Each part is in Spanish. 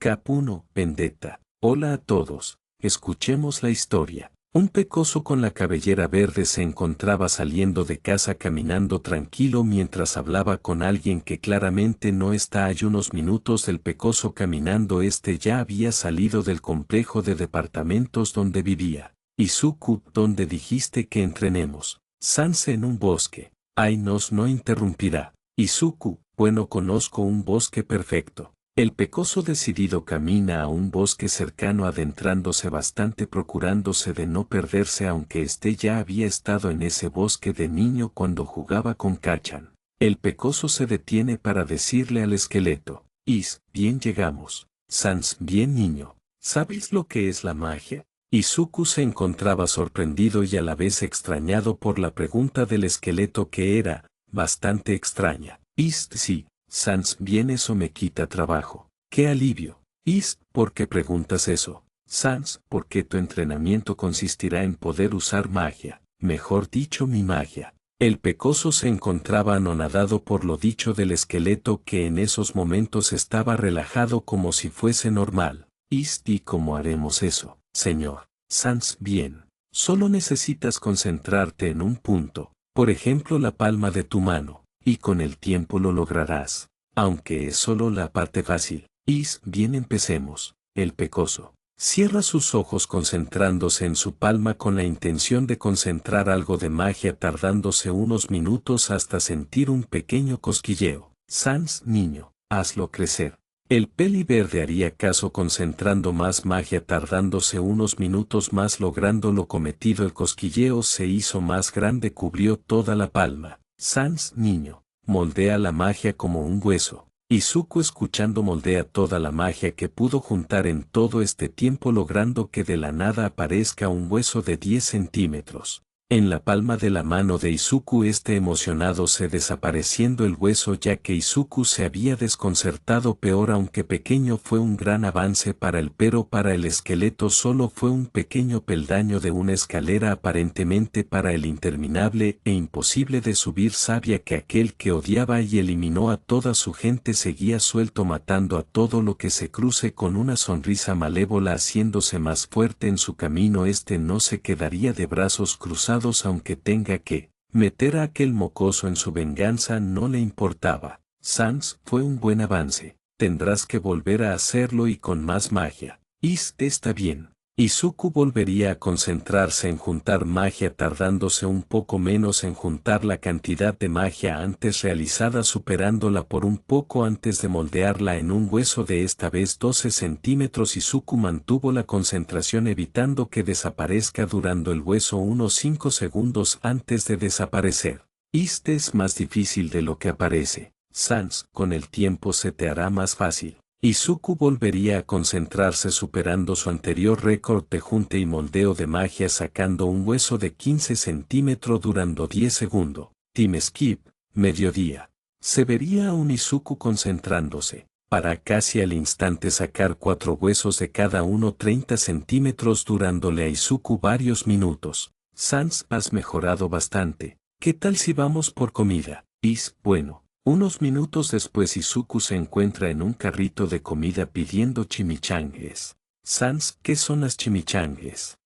Cap 1, Vendetta. Hola a todos, escuchemos la historia. Un pecoso con la cabellera verde se encontraba saliendo de casa caminando tranquilo mientras hablaba con alguien que claramente no está. Hay unos minutos el pecoso caminando ya había salido del complejo de departamentos donde vivía. Izuku, ¿dónde dijiste que entrenemos? Sanse en un bosque. Ai no interrumpirá. Izuku, bueno, conozco un bosque perfecto. El pecoso decidido camina a un bosque cercano adentrándose bastante procurándose de no perderse aunque ya había estado en ese bosque de niño cuando jugaba con Kachan. El pecoso se detiene para decirle al esqueleto, bien llegamos. Sans, bien niño. ¿Sabes lo que es la magia? Izuku se encontraba sorprendido y a la vez extrañado por la pregunta del esqueleto que era, bastante extraña. Sí. Sans, bien, eso me quita trabajo. ¡Qué alivio! ¿Por qué preguntas eso? Sans, porque tu entrenamiento consistirá en poder usar magia, mejor dicho mi magia. El pecoso se encontraba anonadado por lo dicho del esqueleto que en esos momentos estaba relajado como si fuese normal. ¿Y cómo haremos eso, señor? Sans, bien. Solo necesitas concentrarte en un punto, por ejemplo la palma de tu mano. Y con el tiempo lo lograrás, aunque es solo la parte fácil. Bien, empecemos. El pecoso cierra sus ojos concentrándose en su palma con la intención de concentrar algo de magia tardándose unos minutos hasta sentir un pequeño cosquilleo. Sans, niño, hazlo crecer. El peli verde haría caso concentrando más magia tardándose unos minutos más logrando lo cometido. El cosquilleo se hizo más grande, cubrió toda la palma. Sans, niño, moldea la magia como un hueso. Izuku escuchando moldea toda la magia que pudo juntar en todo este tiempo logrando que de la nada aparezca un hueso de 10 centímetros. En la palma de la mano de Izuku emocionado se desapareciendo el hueso ya que Izuku se había desconcertado peor aunque pequeño fue un gran avance pero para el esqueleto solo fue un pequeño peldaño de una escalera aparentemente para el interminable e imposible de subir. Sabía que aquel que odiaba y eliminó a toda su gente seguía suelto matando a todo lo que se cruce con una sonrisa malévola haciéndose más fuerte en su camino. No se quedaría de brazos cruzados aunque tenga que meter a aquel mocoso en su venganza no le importaba. Sans, fue un buen avance. Tendrás que volver a hacerlo y con más magia. Está bien. Izuku volvería a concentrarse en juntar magia tardándose un poco menos en juntar la cantidad de magia antes realizada superándola por un poco antes de moldearla en un hueso de esta vez 12 centímetros. Izuku mantuvo la concentración evitando que desaparezca durando el hueso unos 5 segundos antes de desaparecer. Es más difícil de lo que aparece. Sans, con el tiempo se te hará más fácil. Izuku volvería a concentrarse superando su anterior récord de junte y moldeo de magia sacando un hueso de 15 centímetros durando 10 segundos. Team Skip, mediodía. Se vería a un Izuku concentrándose, para casi al instante sacar 4 huesos de cada uno 30 centímetros durándole a Izuku varios minutos. Sans, has mejorado bastante. ¿Qué tal si vamos por comida? Bueno. Unos minutos después Izuku se encuentra en un carrito de comida pidiendo chimichangues. Sans, ¿qué son las chimichangues?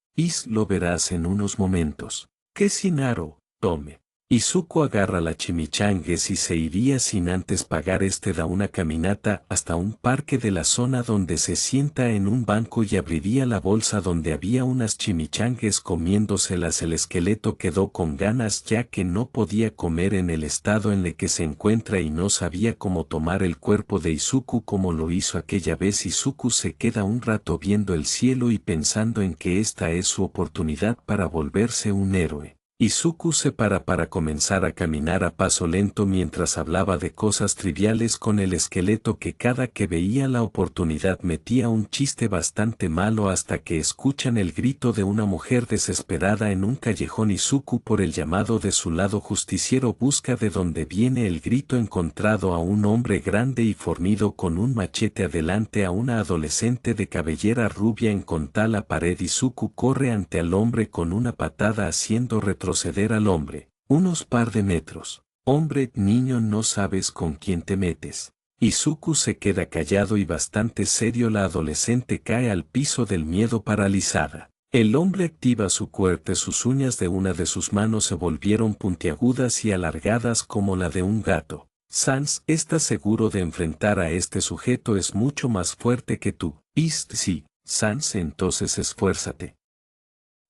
Lo verás en unos momentos. ¿Qué Sinaro? Tome. Izuku agarra la chimichangues y se iría sin antes pagar. Da una caminata hasta un parque de la zona donde se sienta en un banco y abriría la bolsa donde había unas chimichangues comiéndoselas. El esqueleto quedó con ganas ya que no podía comer en el estado en el que se encuentra y no sabía cómo tomar el cuerpo de Izuku como lo hizo aquella vez. Izuku se queda un rato viendo el cielo y pensando en que esta es su oportunidad para volverse un héroe. Izuku se para comenzar a caminar a paso lento mientras hablaba de cosas triviales con el esqueleto que cada que veía la oportunidad metía un chiste bastante malo hasta que escuchan el grito de una mujer desesperada en un callejón. Izuku por el llamado de su lado justiciero busca de dónde viene el grito encontrado a un hombre grande y fornido con un machete adelante a una adolescente de cabellera rubia en contra la pared. Izuku corre ante el hombre con una patada haciendo retroceder al hombre, unos par de metros. Hombre, niño, no sabes con quién te metes. Izuku se queda callado y bastante serio. La adolescente cae al piso del miedo paralizada. El hombre activa su cuerpo. Sus uñas de una de sus manos se volvieron puntiagudas y alargadas como la de un gato. Sans, ¿estás seguro de enfrentar a este sujeto? Es mucho más fuerte que tú. Sí, Sans, entonces esfuérzate.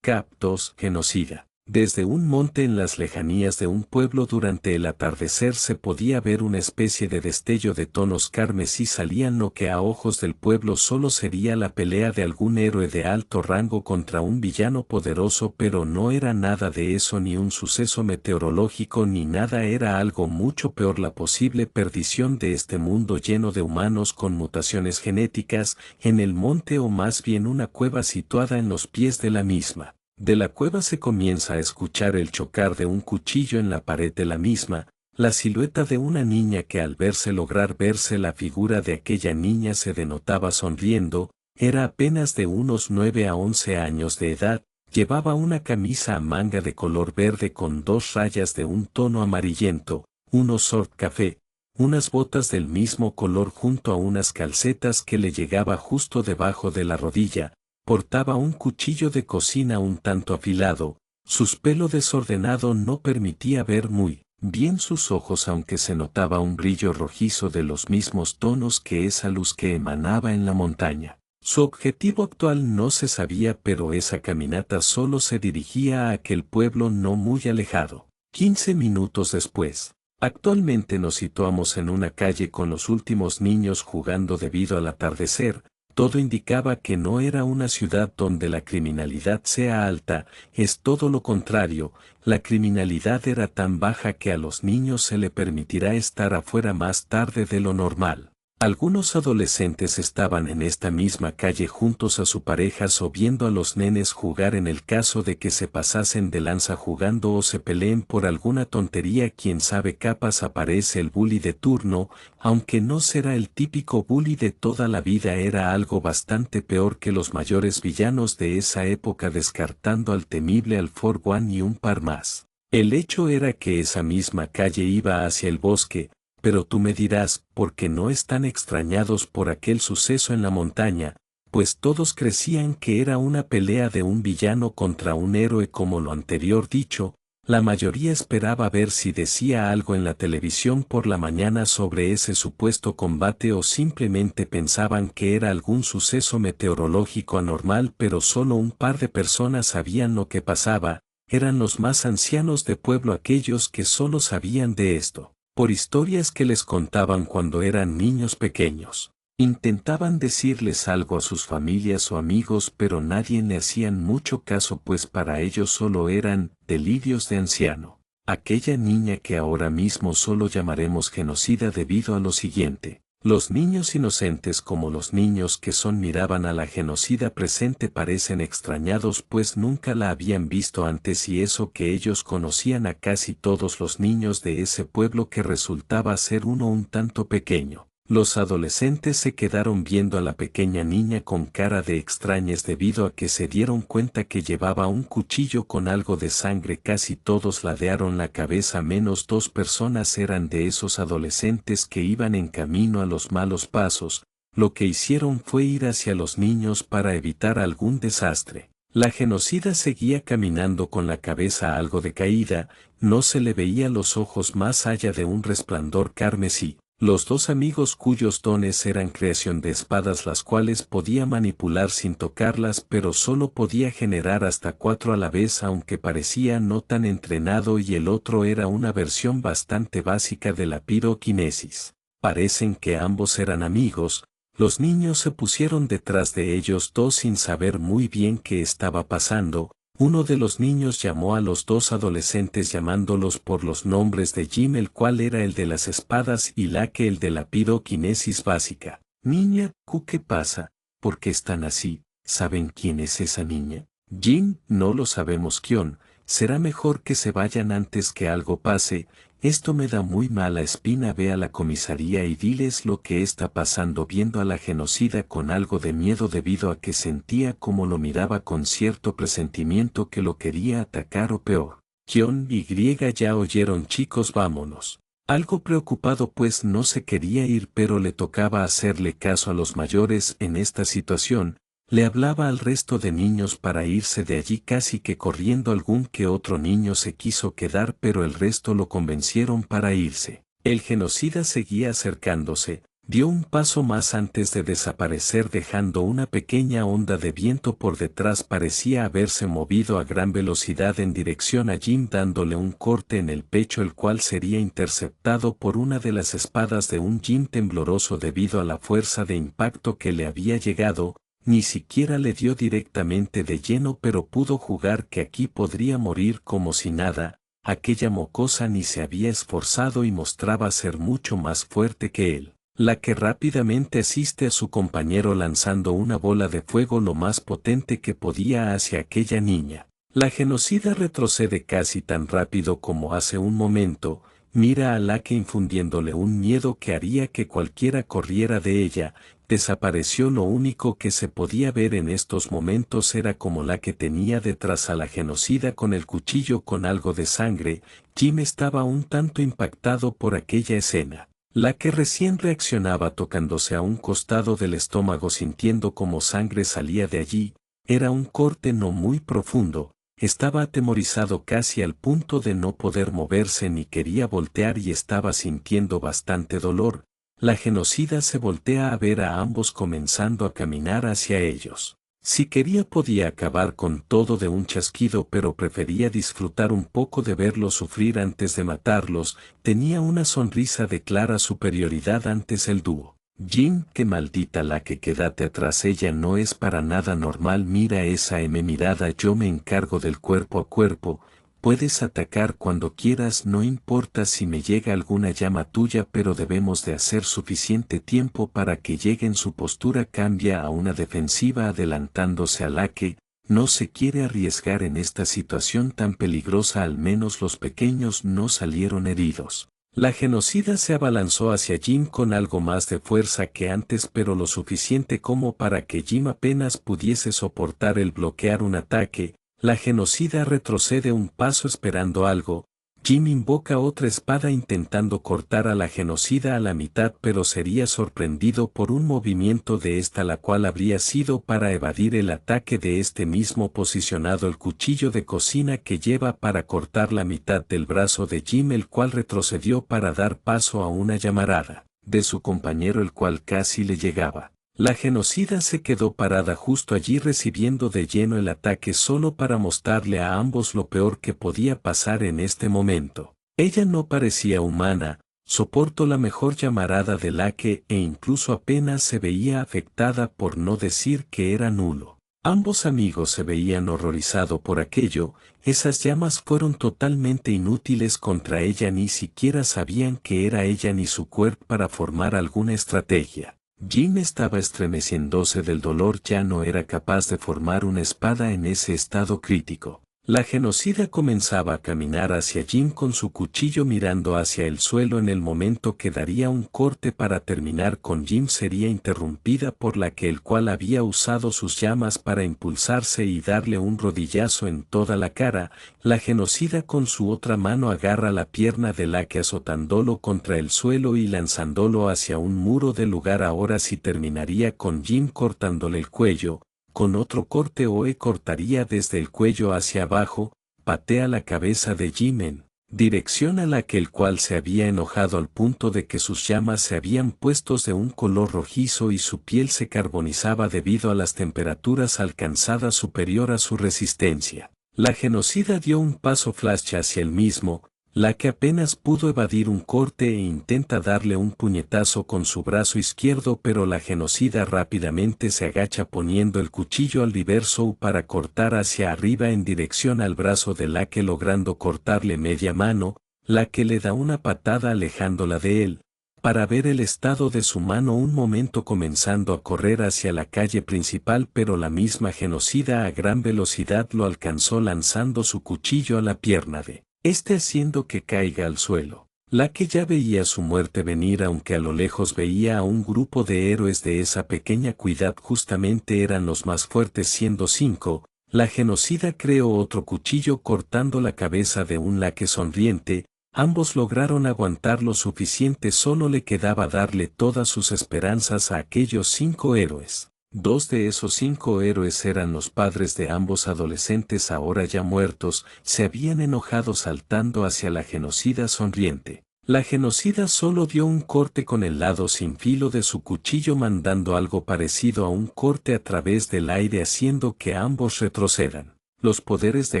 Cap 2. Genocida. Desde un monte en las lejanías de un pueblo durante el atardecer se podía ver una especie de destello de tonos carmesí salían. Lo que a ojos del pueblo solo sería la pelea de algún héroe de alto rango contra un villano poderoso, pero no era nada de eso, ni un suceso meteorológico ni nada. Era algo mucho peor, la posible perdición de este mundo lleno de humanos con mutaciones genéticas, en el monte, o más bien una cueva situada en los pies de la misma. De la cueva se comienza a escuchar el chocar de un cuchillo en la pared de la misma, la silueta de una niña que al lograr verse la figura de aquella niña se denotaba sonriendo. Era apenas de unos 9 a 11 años de edad, llevaba una camisa a manga de color verde con 2 rayas de un tono amarillento, unos short café, unas botas del mismo color junto a unas calcetas que le llegaba justo debajo de la rodilla. Portaba un cuchillo de cocina un tanto afilado, su pelo desordenado no permitía ver muy bien sus ojos, aunque se notaba un brillo rojizo de los mismos tonos que esa luz que emanaba en la montaña. Su objetivo actual no se sabía, pero esa caminata solo se dirigía a aquel pueblo no muy alejado. 15 minutos después. Actualmente nos situamos en una calle con los últimos niños jugando debido al atardecer. Todo indicaba que no era una ciudad donde la criminalidad sea alta, es todo lo contrario, la criminalidad era tan baja que a los niños se le permitirá estar afuera más tarde de lo normal. Algunos adolescentes estaban en esta misma calle juntos a su parejas o viendo a los nenes jugar en el caso de que se pasasen de lanza jugando o se peleen por alguna tontería. Quién sabe, capaz aparece el bully de turno, aunque no será el típico bully de toda la vida, era algo bastante peor que los mayores villanos de esa época, descartando al temible All-For One y un par más. El hecho era que esa misma calle iba hacia el bosque. Pero tú me dirás, ¿por qué no están extrañados por aquel suceso en la montaña? Pues todos creían que era una pelea de un villano contra un héroe como lo anterior dicho. La mayoría esperaba ver si decía algo en la televisión por la mañana sobre ese supuesto combate, o simplemente pensaban que era algún suceso meteorológico anormal, pero solo un par de personas sabían lo que pasaba. Eran los más ancianos de pueblo, aquellos que solo sabían de esto por historias que les contaban cuando eran niños pequeños. Intentaban decirles algo a sus familias o amigos, pero nadie le hacían mucho caso, pues para ellos solo eran delirios de anciano. Aquella niña que ahora mismo solo llamaremos genocida debido a lo siguiente. Los niños inocentes como los niños que son miraban a la genocida presente parecen extrañados, pues nunca la habían visto antes, y eso que ellos conocían a casi todos los niños de ese pueblo, que resultaba ser uno un tanto pequeño. Los adolescentes se quedaron viendo a la pequeña niña con cara de extrañez debido a que se dieron cuenta que llevaba un cuchillo con algo de sangre. Casi todos ladearon la cabeza menos 2 personas. Eran de esos adolescentes que iban en camino a los malos pasos. Lo que hicieron fue ir hacia los niños para evitar algún desastre. La genocida seguía caminando con la cabeza algo decaída, no se le veía los ojos más allá de un resplandor carmesí. Los 2 amigos cuyos dones eran creación de espadas, las cuales podía manipular sin tocarlas, pero solo podía generar hasta 4 a la vez, aunque parecía no tan entrenado, y el otro era una versión bastante básica de la piroquinesis. Parecen que ambos eran amigos. Los niños se pusieron detrás de ellos 2 sin saber muy bien qué estaba pasando. Uno de los niños llamó a los 2 adolescentes llamándolos por los nombres de Jim, el cual era el de las espadas, y Lake, el de la piroquinesis básica. Niña, ¿qué pasa? ¿Por qué están así? ¿Saben quién es esa niña? Jim, no lo sabemos. Kion, será mejor que se vayan antes que algo pase. Esto me da muy mala espina. Ve a la comisaría y diles lo que está pasando. Viendo a la genocida con algo de miedo debido a que sentía como lo miraba con cierto presentimiento que lo quería atacar o peor. Kion y ya oyeron, chicos, vámonos. Algo preocupado pues no se quería ir, pero le tocaba hacerle caso a los mayores en esta situación. Le hablaba al resto de niños para irse de allí casi que corriendo. Algún que otro niño se quiso quedar, pero el resto lo convencieron para irse. El genocida seguía acercándose, dio un paso más antes de desaparecer dejando una pequeña onda de viento por detrás. Parecía haberse movido a gran velocidad en dirección a Jim dándole un corte en el pecho, el cual sería interceptado por una de las espadas de un Jim tembloroso debido a la fuerza de impacto que le había llegado. Ni siquiera le dio directamente de lleno, pero pudo jugar que aquí podría morir como si nada. Aquella mocosa ni se había esforzado y mostraba ser mucho más fuerte que él, la que rápidamente asiste a su compañero lanzando una bola de fuego lo más potente que podía hacia aquella niña. La genocida retrocede casi tan rápido como hace un momento, mira a Lake infundiéndole un miedo que haría que cualquiera corriera de ella. Desapareció. Lo único que se podía ver en estos momentos era como Lake tenía detrás a la genocida con el cuchillo con algo de sangre. Jim estaba un tanto impactado por aquella escena. Lake recién reaccionaba tocándose a un costado del estómago sintiendo como sangre salía de allí. Era un corte no muy profundo. Estaba atemorizado casi al punto de no poder moverse ni quería voltear y estaba sintiendo bastante dolor. La genocida se voltea a ver a ambos comenzando a caminar hacia ellos. Si quería podía acabar con todo de un chasquido, pero prefería disfrutar un poco de verlos sufrir antes de matarlos. Tenía una sonrisa de clara superioridad antes el dúo. Jim, qué maldita la que quédate atrás, ella no es para nada normal, mira esa mirada, yo me encargo del cuerpo a cuerpo. Puedes atacar cuando quieras, no importa si me llega alguna llama tuya, pero debemos de hacer suficiente tiempo para que llegue. En su postura cambia a una defensiva adelantándose a la que no se quiere arriesgar en esta situación tan peligrosa. Al menos los pequeños no salieron heridos. La genocida se abalanzó hacia Jim con algo más de fuerza que antes, pero lo suficiente como para que Jim apenas pudiese soportar el bloquear un ataque. La genocida retrocede un paso esperando algo. Jim invoca otra espada intentando cortar a la genocida a la mitad, pero sería sorprendido por un movimiento de esta, la cual habría sido para evadir el ataque de este mismo posicionado el cuchillo de cocina que lleva para cortar la mitad del brazo de Jim, el cual retrocedió para dar paso a una llamarada de su compañero, el cual casi le llegaba. La genocida se quedó parada justo allí recibiendo de lleno el ataque solo para mostrarle a ambos lo peor que podía pasar en este momento. Ella no parecía humana, soportó la mejor llamarada de Lake e incluso apenas se veía afectada, por no decir que era nulo. Ambos amigos se veían horrorizados por aquello. Esas llamas fueron totalmente inútiles contra ella, ni siquiera sabían que era ella ni su cuerpo para formar alguna estrategia. Jim estaba estremeciéndose del dolor, ya no era capaz de formar una espada en ese estado crítico. La genocida comenzaba a caminar hacia Jim con su cuchillo mirando hacia el suelo. En el momento que daría un corte para terminar con Jim sería interrumpida por la que el cual había usado sus llamas para impulsarse y darle un rodillazo en toda la cara. La genocida con su otra mano agarra la pierna de la que azotándolo contra el suelo y lanzándolo hacia un muro del lugar. Ahora sí terminaría con Jim cortándole el cuello. Con otro corte Oe cortaría desde el cuello hacia abajo, patea la cabeza de Jim en dirección a la que el cual se había enojado al punto de que sus llamas se habían puesto de un color rojizo y su piel se carbonizaba debido a las temperaturas alcanzadas superior a su resistencia. La genocida dio un paso flash hacia el mismo, la que apenas pudo evadir un corte e intenta darle un puñetazo con su brazo izquierdo, pero la genocida rápidamente se agacha poniendo el cuchillo al reverso para cortar hacia arriba en dirección al brazo de la que, logrando cortarle media mano. La que le da una patada alejándola de él, para ver el estado de su mano un momento, comenzando a correr hacia la calle principal, pero la misma genocida a gran velocidad lo alcanzó lanzando su cuchillo a la pierna de haciendo que caiga al suelo. La que ya veía su muerte venir, aunque a lo lejos veía a un grupo de héroes de esa pequeña ciudad, justamente eran los más fuertes siendo 5, la genocida creó otro cuchillo cortando la cabeza de un Lake sonriente. Ambos lograron aguantar lo suficiente, solo le quedaba darle todas sus esperanzas a aquellos 5 héroes. 2 de esos 5 héroes eran los padres de ambos adolescentes ahora ya muertos, se habían enojado saltando hacia la genocida sonriente. La genocida solo dio un corte con el lado sin filo de su cuchillo, mandando algo parecido a un corte a través del aire, haciendo que ambos retrocedan. Los poderes de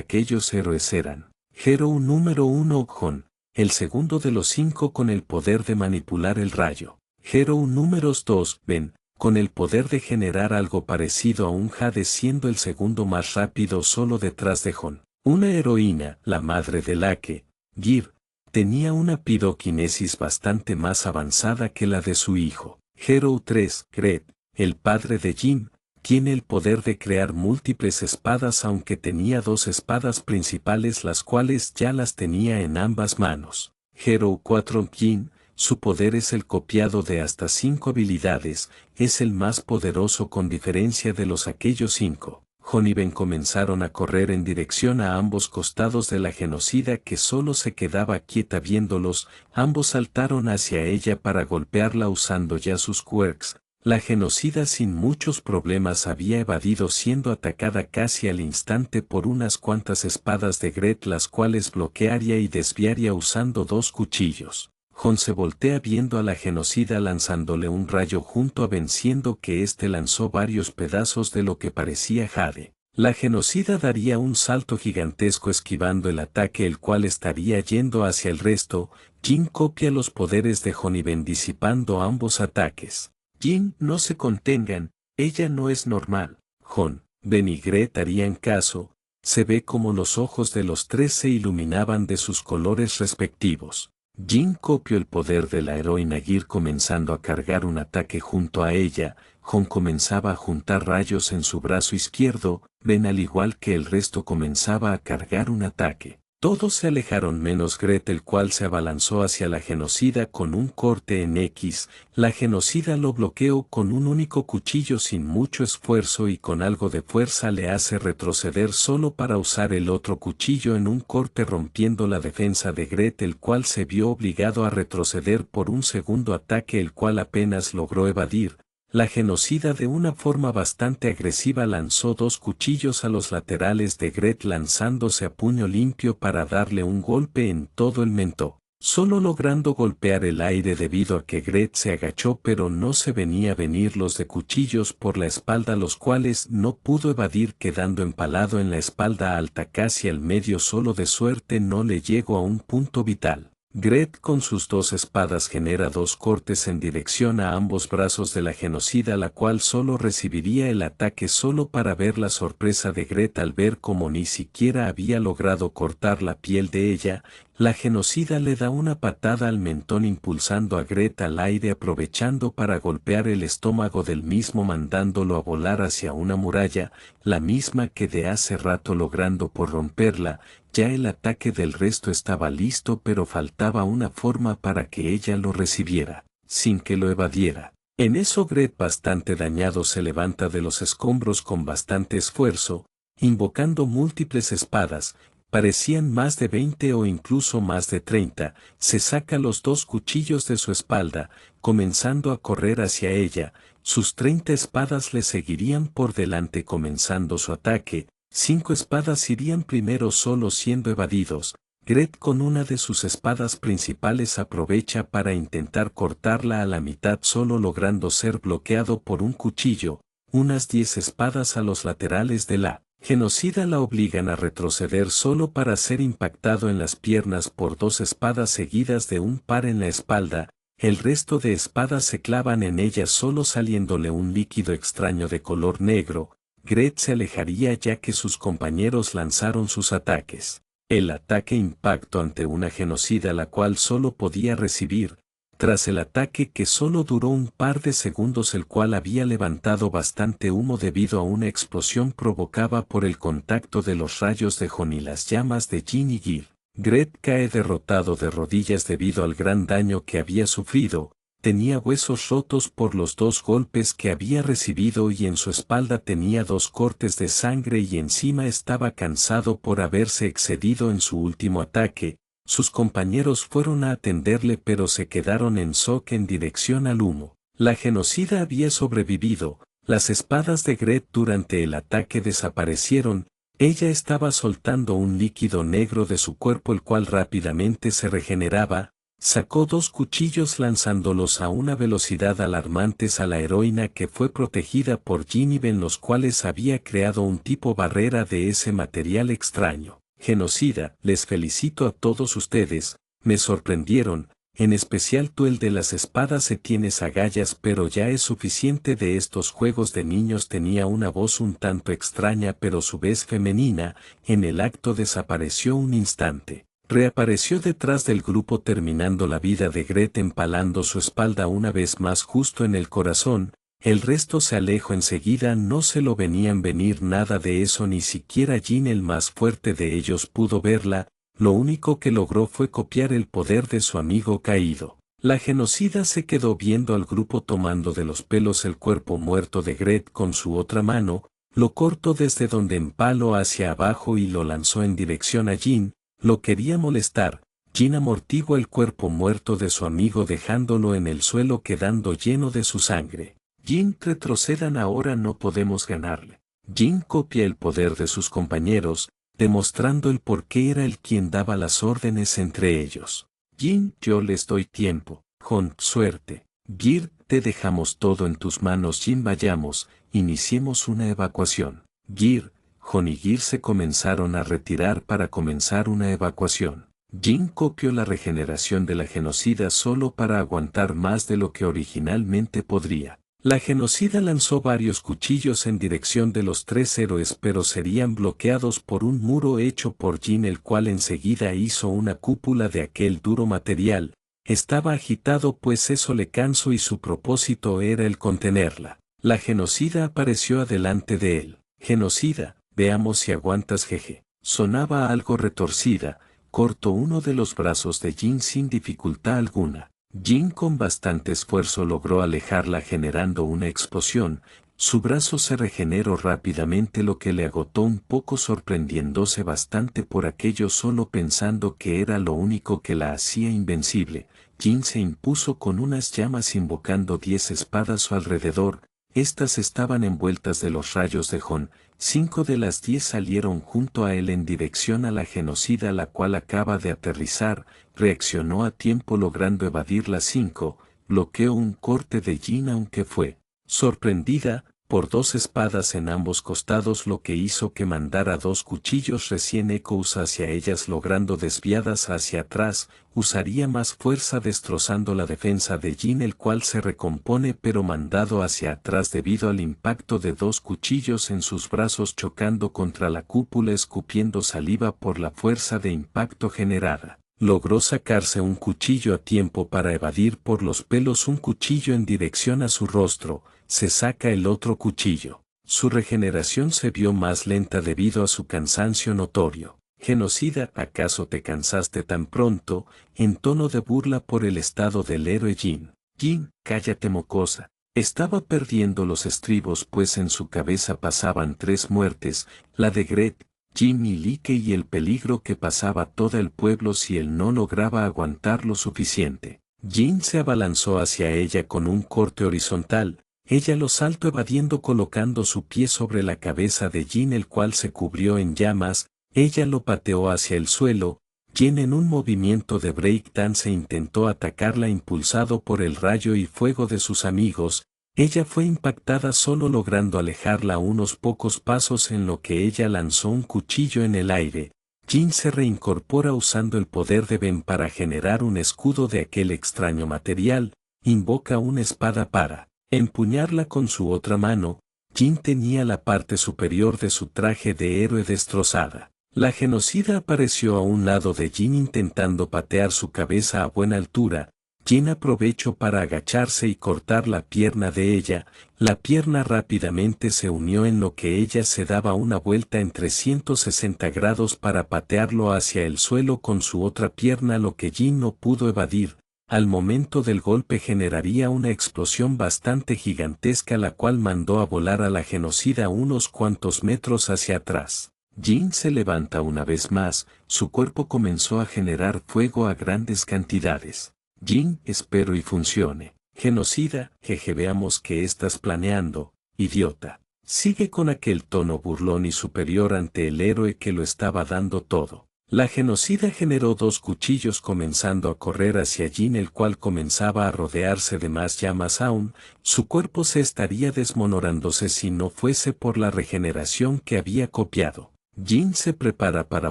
aquellos héroes eran: Hero número 1, Jon, el segundo de los 5 con el poder de manipular el rayo. Hero números 2, Ben, con el poder de generar algo parecido a un jade, siendo el segundo más rápido solo detrás de Jon. Una heroína, la madre de Lake, Gir, tenía una piroquinesis bastante más avanzada que la de su hijo. Hero 3, Gret, el padre de Jim, tiene el poder de crear múltiples espadas, aunque tenía 2 espadas principales las cuales ya las tenía en ambas manos. Hero 4, Jin, su poder es el copiado de hasta 5 habilidades, es el más poderoso con diferencia de los aquellos 5. Jon y Ben comenzaron a correr en dirección a ambos costados de la genocida, que solo se quedaba quieta viéndolos. Ambos saltaron hacia ella para golpearla usando ya sus quirks. La genocida sin muchos problemas había evadido, siendo atacada casi al instante por unas cuantas espadas de Gret, las cuales bloquearía y desviaría usando 2 cuchillos. Jon se voltea viendo a la genocida lanzándole un rayo junto a Ben, siendo que éste lanzó varios pedazos de lo que parecía jade. La genocida daría un salto gigantesco esquivando el ataque, el cual estaría yendo hacia el resto. Jin copia los poderes de Jon y Ben disipando ambos ataques. Jin, no se contengan, ella no es normal. Jon, Ben y Gret harían caso. Se ve como los ojos de los 3 se iluminaban de sus colores respectivos. Jin copió el poder de la heroína Gir comenzando a cargar un ataque junto a ella. Jon comenzaba a juntar rayos en su brazo izquierdo. Ben, al igual que el resto, comenzaba a cargar un ataque. Todos se alejaron menos Gret, el cual se abalanzó hacia la genocida con un corte en X. La genocida lo bloqueó con un único cuchillo sin mucho esfuerzo, y con algo de fuerza le hace retroceder solo para usar el otro cuchillo en un corte, rompiendo la defensa de Gret, el cual se vio obligado a retroceder por un segundo ataque, el cual apenas logró evadir. La genocida de una forma bastante agresiva lanzó 2 cuchillos a los laterales de Gret, lanzándose a puño limpio para darle un golpe en todo el mentón, solo logrando golpear el aire debido a que Gret se agachó, pero no se venía venir los de cuchillos por la espalda, los cuales no pudo evadir, quedando empalado en la espalda alta casi al medio. Solo de suerte no le llegó a un punto vital. Gret con sus 2 espadas genera 2 cortes en dirección a ambos brazos de la genocida, la cual solo recibiría el ataque, solo para ver la sorpresa de Gret al ver cómo ni siquiera había logrado cortar la piel de ella. La genocida le da una patada al mentón, impulsando a Gret al aire, aprovechando para golpear el estómago del mismo, mandándolo a volar hacia una muralla, la misma que de hace rato, logrando por romperla. Ya el ataque del resto estaba listo, pero faltaba una forma para que ella lo recibiera, sin que lo evadiera. En eso Gret, bastante dañado, se levanta de los escombros con bastante esfuerzo, invocando múltiples espadas. Parecían más de 20 o incluso más de 30, se saca los 2 cuchillos de su espalda, comenzando a correr hacia ella. Sus 30 espadas le seguirían por delante comenzando su ataque. 5 espadas irían primero, solo siendo evadidos. Gret con una de sus espadas principales aprovecha para intentar cortarla a la mitad, solo logrando ser bloqueado por un cuchillo. Unas 10 espadas a los laterales de la genocida la obligan a retroceder solo para ser impactado en las piernas por 2 espadas seguidas de un par en la espalda. El resto de espadas se clavan en ella, solo saliéndole un líquido extraño de color negro. Gret se alejaría ya que sus compañeros lanzaron sus ataques. El ataque impactó ante una genocida la cual solo podía recibir. Tras el ataque, que solo duró un par de segundos, el cual había levantado bastante humo debido a una explosión provocada por el contacto de los rayos de Jon y las llamas de Jin y Gir, Gret cae derrotado de rodillas debido al gran daño que había sufrido. Tenía huesos rotos por los 2 golpes que había recibido y en su espalda tenía 2 cortes de sangre, y encima estaba cansado por haberse excedido en su último ataque. Sus compañeros fueron a atenderle pero se quedaron en shock en dirección al humo. La genocida había sobrevivido, las espadas de Gret durante el ataque desaparecieron, ella estaba soltando un líquido negro de su cuerpo el cual rápidamente se regeneraba, sacó 2 cuchillos lanzándolos a una velocidad alarmantes a la heroína que fue protegida por Ginniven, los cuales había creado un tipo barrera de ese material extraño. Genocida, les felicito a todos ustedes, me sorprendieron, en especial tú, el de las espadas. Se tienes agallas, pero ya es suficiente de estos juegos de niños. Tenía una voz un tanto extraña pero a su vez femenina. En el acto desapareció un instante. Reapareció detrás del grupo terminando la vida de Gret empalando su espalda una vez más justo en el corazón. El resto se alejó enseguida, no se lo venían venir nada de eso, ni siquiera Jin, el más fuerte de ellos, pudo verla. Lo único que logró fue copiar el poder de su amigo caído. La genocida se quedó viendo al grupo tomando de los pelos el cuerpo muerto de Gret con su otra mano, lo cortó desde donde empaló hacia abajo y lo lanzó en dirección a Jin. Lo quería molestar. Jin amortiguó el cuerpo muerto de su amigo dejándolo en el suelo quedando lleno de su sangre. Jin, retrocedan ahora, no podemos ganarle. Jin copia el poder de sus compañeros, demostrando el por qué era él quien daba las órdenes entre ellos. Jin, yo les doy tiempo. Jon, suerte. Gir, te dejamos todo en tus manos. Jin, vayamos, iniciemos una evacuación. Gir, Jon y Gir se comenzaron a retirar para comenzar una evacuación. Jin copió la regeneración de la genocida solo para aguantar más de lo que originalmente podría. La genocida lanzó varios cuchillos en dirección de los 3 héroes pero serían bloqueados por un muro hecho por Jin, el cual enseguida hizo una cúpula de aquel duro material. Estaba agitado pues eso le cansó y su propósito era el contenerla. La genocida apareció adelante de él. Genocida, veamos si aguantas, jeje. Sonaba algo retorcida. Cortó uno de los brazos de Jin sin dificultad alguna. Jin con bastante esfuerzo logró alejarla generando una explosión. Su brazo se regeneró rápidamente, lo que le agotó un poco, sorprendiéndose bastante por aquello, solo pensando que era lo único que la hacía invencible. Jin se impuso con unas llamas invocando 10 espadas a su alrededor. Estas estaban envueltas de los rayos de Jon. 5 de las 10 salieron junto a él en dirección a la genocida, la cual acaba de aterrizar. Reaccionó a tiempo logrando evadir las 5, bloqueó un corte de Jin aunque fue sorprendida por 2 espadas en ambos costados, lo que hizo que mandara 2 cuchillos recién hechos hacia ellas, logrando desviadas hacia atrás. Usaría más fuerza destrozando la defensa de Jin, el cual se recompone pero mandado hacia atrás debido al impacto de 2 cuchillos en sus brazos chocando contra la cúpula, escupiendo saliva por la fuerza de impacto generada. Logró sacarse un cuchillo a tiempo para evadir por los pelos un cuchillo en dirección a su rostro. Se saca el otro cuchillo. Su regeneración se vio más lenta debido a su cansancio notorio. Genocida, ¿acaso te cansaste tan pronto? En tono de burla por el estado del héroe Jin. Jin, cállate, mocosa. Estaba perdiendo los estribos pues en su cabeza pasaban 3 muertes, la de Gret, Jim y Like, y el peligro que pasaba todo el pueblo si él no lograba aguantar lo suficiente. Jin se abalanzó hacia ella con un corte horizontal. Ella lo saltó evadiendo colocando su pie sobre la cabeza de Jin, el cual se cubrió en llamas. Ella lo pateó hacia el suelo. Jin en un movimiento de breakdance intentó atacarla impulsado por el rayo y fuego de sus amigos. Ella fue impactada solo logrando alejarla unos pocos pasos en lo que ella lanzó un cuchillo en el aire. Jin se reincorpora usando el poder de Ben para generar un escudo de aquel extraño material. Invoca una espada para empuñarla con su otra mano. Jin tenía la parte superior de su traje de héroe destrozada. La genocida apareció a un lado de Jin intentando patear su cabeza a buena altura. Jin aprovechó para agacharse y cortar la pierna de ella. La pierna rápidamente se unió en lo que ella se daba una vuelta en 360 grados para patearlo hacia el suelo con su otra pierna, lo que Jin no pudo evadir. Al momento del golpe generaría una explosión bastante gigantesca, la cual mandó a volar a la genocida unos cuantos metros hacia atrás. Jin se levanta una vez más, su cuerpo comenzó a generar fuego a grandes cantidades. Jin, espero y funcione. Genocida, jeje, veamos qué estás planeando, idiota. Sigue con aquel tono burlón y superior ante el héroe que lo estaba dando todo. La genocida generó 2 cuchillos comenzando a correr hacia Jin, el cual comenzaba a rodearse de más llamas aún. Su cuerpo se estaría desmoronándose si no fuese por la regeneración que había copiado. Jin se prepara para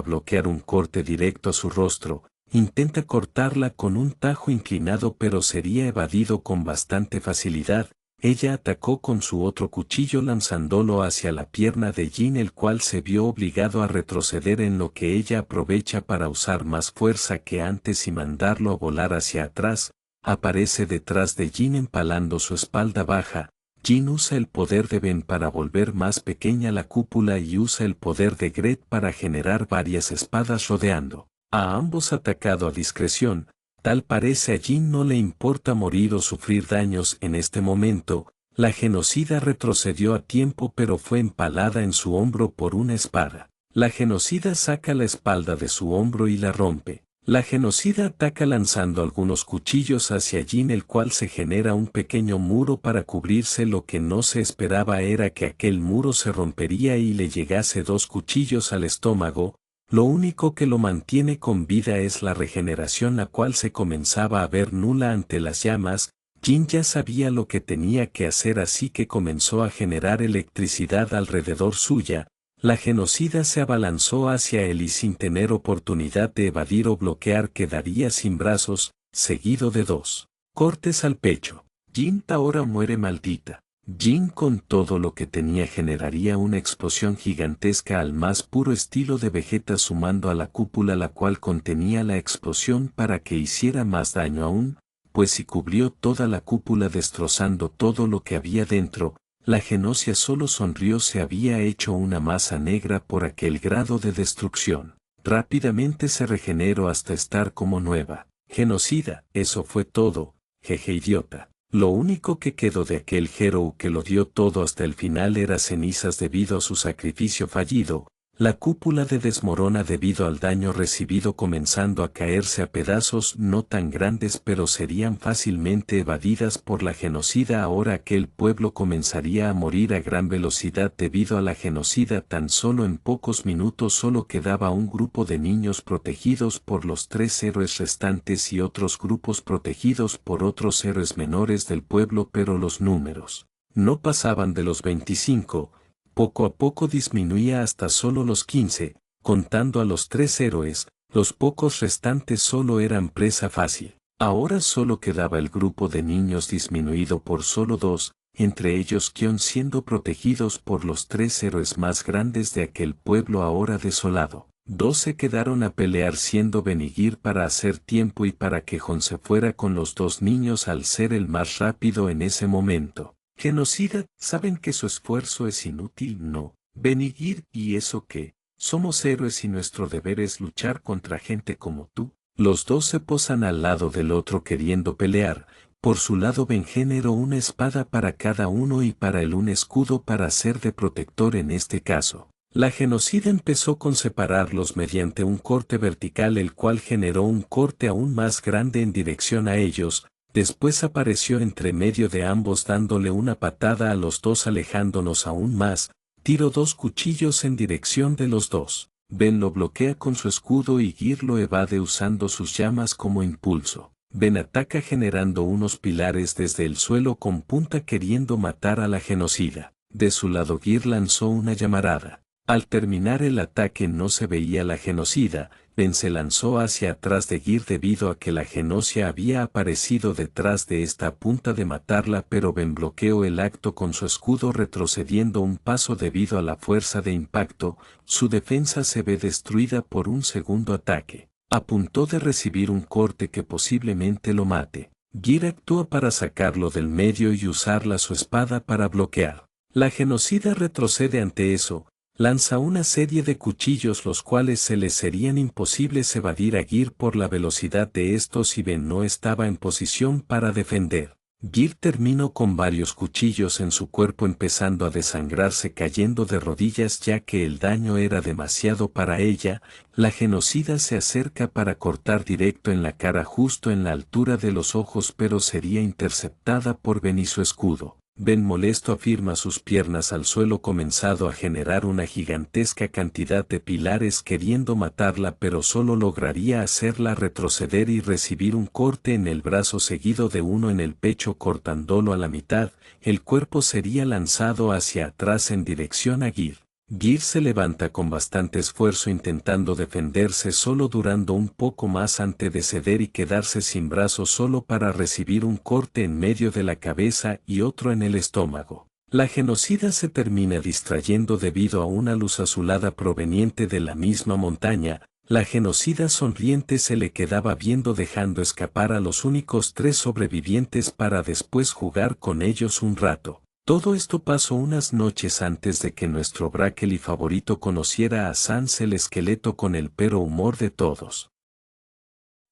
bloquear un corte directo a su rostro. Intenta cortarla con un tajo inclinado, pero sería evadido con bastante facilidad. Ella atacó con su otro cuchillo lanzándolo hacia la pierna de Jin, el cual se vio obligado a retroceder, en lo que ella aprovecha para usar más fuerza que antes y mandarlo a volar hacia atrás. Aparece detrás de Jin empalando su espalda baja. Jin usa el poder de Ben para volver más pequeña la cúpula y usa el poder de Gret para generar varias espadas rodeando a ambos atacado a discreción. Tal parece a Jin no le importa morir o sufrir daños en este momento. La genocida retrocedió a tiempo, pero fue empalada en su hombro por una espada. La genocida saca la espalda de su hombro y la rompe. La genocida ataca lanzando algunos cuchillos hacia Jin, el cual se genera un pequeño muro para cubrirse. Lo que no se esperaba era que aquel muro se rompería y le llegase 2 cuchillos al estómago. Lo único que lo mantiene con vida es la regeneración, la cual se comenzaba a ver nula ante las llamas. Jin ya sabía lo que tenía que hacer, así que comenzó a generar electricidad alrededor suya. La genocida se abalanzó hacia él y sin tener oportunidad de evadir o bloquear quedaría sin brazos, seguido de 2 cortes al pecho. Jin ahora muere, maldita. Jin con todo lo que tenía generaría una explosión gigantesca al más puro estilo de Vegeta, sumando a la cúpula, la cual contenía la explosión para que hiciera más daño aún, pues si cubrió toda la cúpula destrozando todo lo que había dentro. La Genosia solo sonrió, se había hecho una masa negra por aquel grado de destrucción. Rápidamente se regeneró hasta estar como nueva. Genocida, eso fue todo, jeje, idiota. Lo único que quedó de aquel Hero que lo dio todo hasta el final era cenizas debido a su sacrificio fallido. La cúpula de desmorona debido al daño recibido, comenzando a caerse a pedazos no tan grandes, pero serían fácilmente evadidas por la genocida. Ahora aquel pueblo comenzaría a morir a gran velocidad debido a la genocida. Tan solo en pocos minutos solo quedaba un grupo de niños protegidos por los 3 héroes restantes y otros grupos protegidos por otros héroes menores del pueblo, pero los números no pasaban de los 25. Poco a poco disminuía hasta solo los 15, contando a los 3 héroes. Los pocos restantes solo eran presa fácil. Ahora solo quedaba el grupo de niños disminuido por solo 2, entre ellos Kion, siendo protegidos por los 3 héroes más grandes de aquel pueblo ahora desolado. 2 se quedaron a pelear, siendo Benigir para hacer tiempo y para que Jon se fuera con los 2 niños al ser el más rápido en ese momento. Genocida, ¿saben que su esfuerzo es inútil? No. Benigir, ¿y eso qué? Somos héroes y nuestro deber es luchar contra gente como tú. Los 2 se posan al lado del otro queriendo pelear. Por su lado Ben generó una espada para cada uno y para él un escudo para ser de protector en este caso. La genocida empezó con separarlos mediante un corte vertical, el cual generó un corte aún más grande en dirección a ellos. Después apareció entre medio de ambos dándole una patada a los 2 alejándonos aún más. Tiró 2 cuchillos en dirección de los 2. Ben lo bloquea con su escudo y Gear lo evade usando sus llamas como impulso. Ben ataca generando unos pilares desde el suelo con punta queriendo matar a la genocida. De su lado Gear lanzó una llamarada. Al terminar el ataque no se veía la genocida. Ben se lanzó hacia atrás de Gear debido a que la genocia había aparecido detrás de esta a punta de matarla, pero Ben bloqueó el acto con su escudo retrocediendo un paso debido a la fuerza de impacto. Su defensa se ve destruida por un segundo ataque. A punto de recibir un corte que posiblemente lo mate. Gear actúa para sacarlo del medio y usarla su espada para bloquear. La genocida retrocede ante eso. Lanza una serie de cuchillos los cuales se les serían imposibles evadir a Gear por la velocidad de estos y Ben no estaba en posición para defender. Gir terminó con varios cuchillos en su cuerpo, empezando a desangrarse, cayendo de rodillas ya que el daño era demasiado para ella. La genocida se acerca para cortar directo en la cara, justo en la altura de los ojos, pero sería interceptada por Ben y su escudo. Ben, molesto, afirma sus piernas al suelo, comenzado a generar una gigantesca cantidad de pilares queriendo matarla, pero solo lograría hacerla retroceder y recibir un corte en el brazo seguido de uno en el pecho, cortándolo a la mitad. El cuerpo sería lanzado hacia atrás en dirección a Gir. Gir se levanta con bastante esfuerzo intentando defenderse, solo durando un poco más antes de ceder y quedarse sin brazos, solo para recibir un corte en medio de la cabeza y otro en el estómago. La genocida se termina distrayendo debido a una luz azulada proveniente de la misma montaña. La genocida sonriente se le quedaba viendo, dejando escapar a los únicos 3 sobrevivientes para después jugar con ellos un rato. Todo esto pasó unas noches antes de que nuestro Bráqueli favorito conociera a Sans, el esqueleto con el peor humor de todos.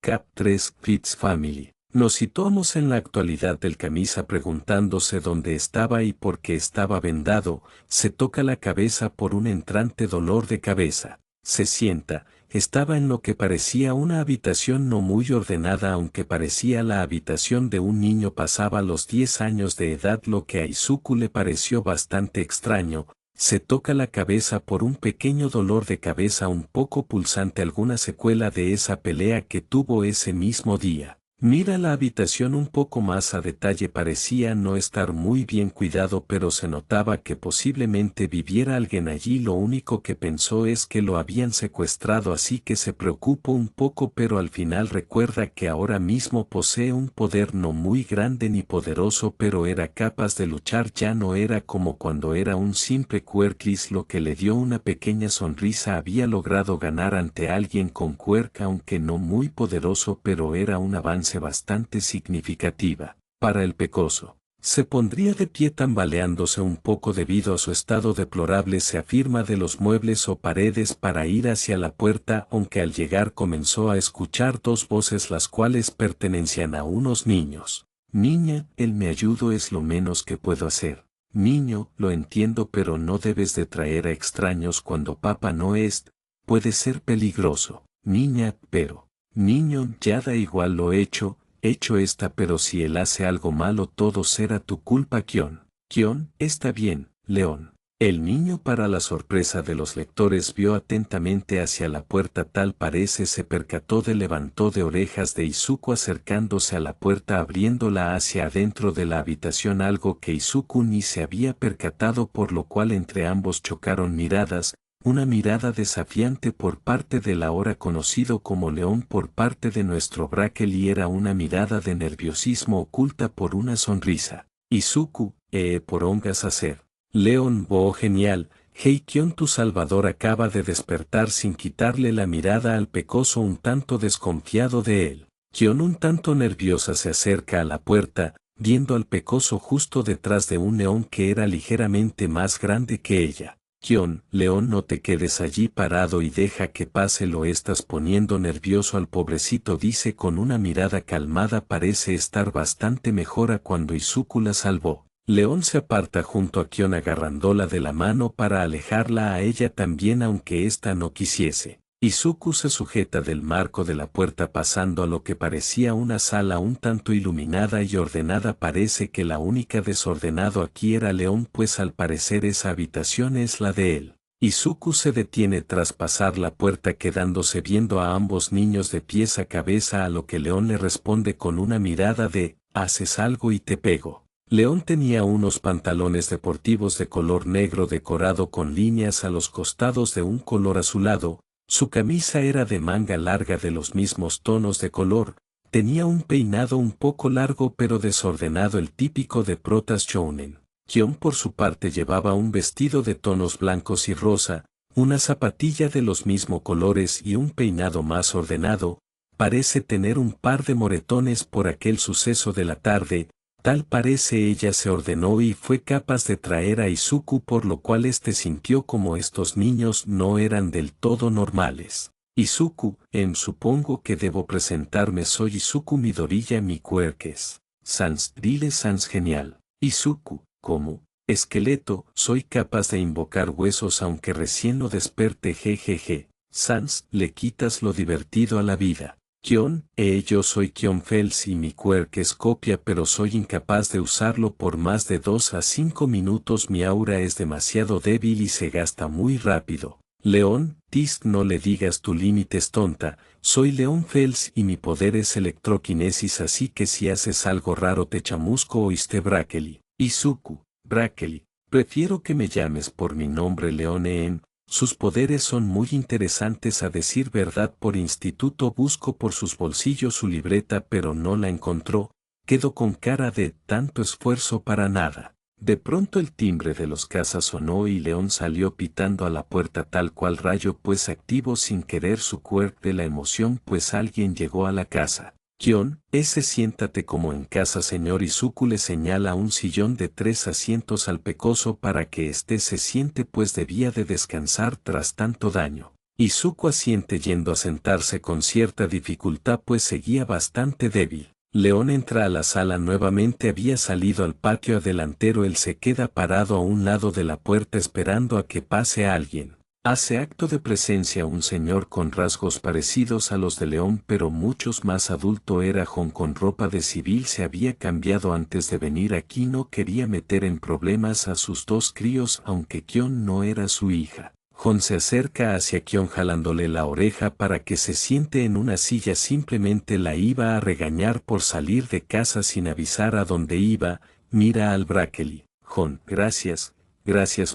Cap 3 Fitz Family. Nos situamos en la actualidad del camisa preguntándose dónde estaba y por qué estaba vendado. Se toca la cabeza por un entrante dolor de cabeza. Se sienta. Estaba en lo que parecía una habitación no muy ordenada, aunque parecía la habitación de un niño. Pasaba los 10 años de edad, lo que a Izuku le pareció bastante extraño. Se toca la cabeza por un pequeño dolor de cabeza un poco pulsante, alguna secuela de esa pelea que tuvo ese mismo día. Mira la habitación un poco más a detalle, parecía no estar muy bien cuidado, pero se notaba que posiblemente viviera alguien allí. Lo único que pensó es que lo habían secuestrado, así que se preocupó un poco, pero al final recuerda que ahora mismo posee un poder no muy grande ni poderoso, pero era capaz de luchar. Ya no era como cuando era un simple Quirklis, lo que le dio una pequeña sonrisa. Había logrado ganar ante alguien con Quirk, aunque no muy poderoso, pero era un avance bastante significativa. Para el pecoso, se pondría de pie tambaleándose un poco debido a su estado deplorable. Se afirma de los muebles o paredes para ir hacia la puerta, aunque al llegar comenzó a escuchar 2 voces, las cuales pertenecían a unos niños. Niña, el me ayudo es lo menos que puedo hacer. Niño, lo entiendo, pero no debes de traer a extraños cuando papá no es. Puede ser peligroso. Niña, pero... Niño, ya da igual, lo hecho está, pero si él hace algo malo todo será tu culpa. Kion. Kion, está bien, León. El niño, para la sorpresa de los lectores, vio atentamente hacia la puerta. Tal parece se percató de levantó de orejas de Izuku acercándose a la puerta, abriéndola hacia adentro de la habitación, algo que Izuku ni se había percatado, por lo cual entre ambos chocaron miradas. Una mirada desafiante por parte del ahora conocido como León por parte de nuestro Bráqueli, era una mirada de nerviosismo oculta por una sonrisa. Izuku, por hongas hacer. León, oh genial. Heikion, tu salvador acaba de despertar. Sin quitarle la mirada al pecoso, un tanto desconfiado de él. Kion, un tanto nerviosa, se acerca a la puerta, viendo al pecoso justo detrás de un león que era ligeramente más grande que ella. Kion, León, no te quedes allí parado y deja que pase, lo estás poniendo nervioso al pobrecito, dice con una mirada calmada. Parece estar bastante mejor a cuando Izuku la salvó. León se aparta junto a Kion agarrándola de la mano para alejarla a ella también, aunque ésta no quisiese. Izuku se sujeta del marco de la puerta, pasando a lo que parecía una sala un tanto iluminada y ordenada. Parece que la única desordenado aquí era León, pues al parecer esa habitación es la de él. Izuku se detiene tras pasar la puerta, quedándose viendo a ambos niños de pies a cabeza, a lo que León le responde con una mirada de, haces algo y te pego. León tenía unos pantalones deportivos de color negro decorado con líneas a los costados de un color azulado. Su camisa era de manga larga de los mismos tonos de color. Tenía un peinado un poco largo pero desordenado, el típico de protas shounen. Kion, por su parte, llevaba un vestido de tonos blancos y rosa, una zapatilla de los mismos colores y un peinado más ordenado. Parece tener un par de moretones por aquel suceso de la tarde. Tal parece ella se ordenó y fue capaz de traer a Izuku, por lo cual sintió como estos niños no eran del todo normales. Izuku, supongo que debo presentarme, soy Izuku Midoriya Mikuerques. Sans, dile Sans genial. Izuku, ¿cómo? Esqueleto, soy capaz de invocar huesos aunque recién lo desperte jejeje. Sans, le quitas lo divertido a la vida. Kion, yo soy Kion Fels y mi quirk es copia pero soy incapaz de usarlo por más de 2 a 5 minutos. Mi aura es demasiado débil y se gasta muy rápido. León, Tisk no le digas tu límites tonta, soy León Fels y mi poder es electroquinesis así que si haces algo raro te chamusco oíste Brackely. Izuku, Brackely, prefiero que me llames por mi nombre León En. Sus poderes son muy interesantes a decir verdad. Por instituto busco por sus bolsillos su libreta pero no la encontró, quedó con cara de tanto esfuerzo para nada. De pronto el timbre de los casas sonó y León salió pitando a la puerta tal cual rayo pues activó sin querer su quirk de la emoción pues alguien llegó a la casa. Kion, siéntate como en casa señor. Izuku le señala un sillón de 3 asientos al pecoso para que éste se siente pues debía de descansar tras tanto daño. Izuku asiente yendo a sentarse con cierta dificultad pues seguía bastante débil. León entra a la sala nuevamente, había salido al patio adelantero, él se queda parado a un lado de la puerta esperando a que pase alguien. Hace acto de presencia un señor con rasgos parecidos a los de León pero muchos más adulto. Era Jon con ropa de civil, se había cambiado antes de venir aquí, no quería meter en problemas a sus 2 críos aunque Kion no era su hija. Jon se acerca hacia Kion jalándole la oreja para que se siente en una silla, simplemente la iba a regañar por salir de casa sin avisar a dónde iba. Mira al Brackely. Jon, gracias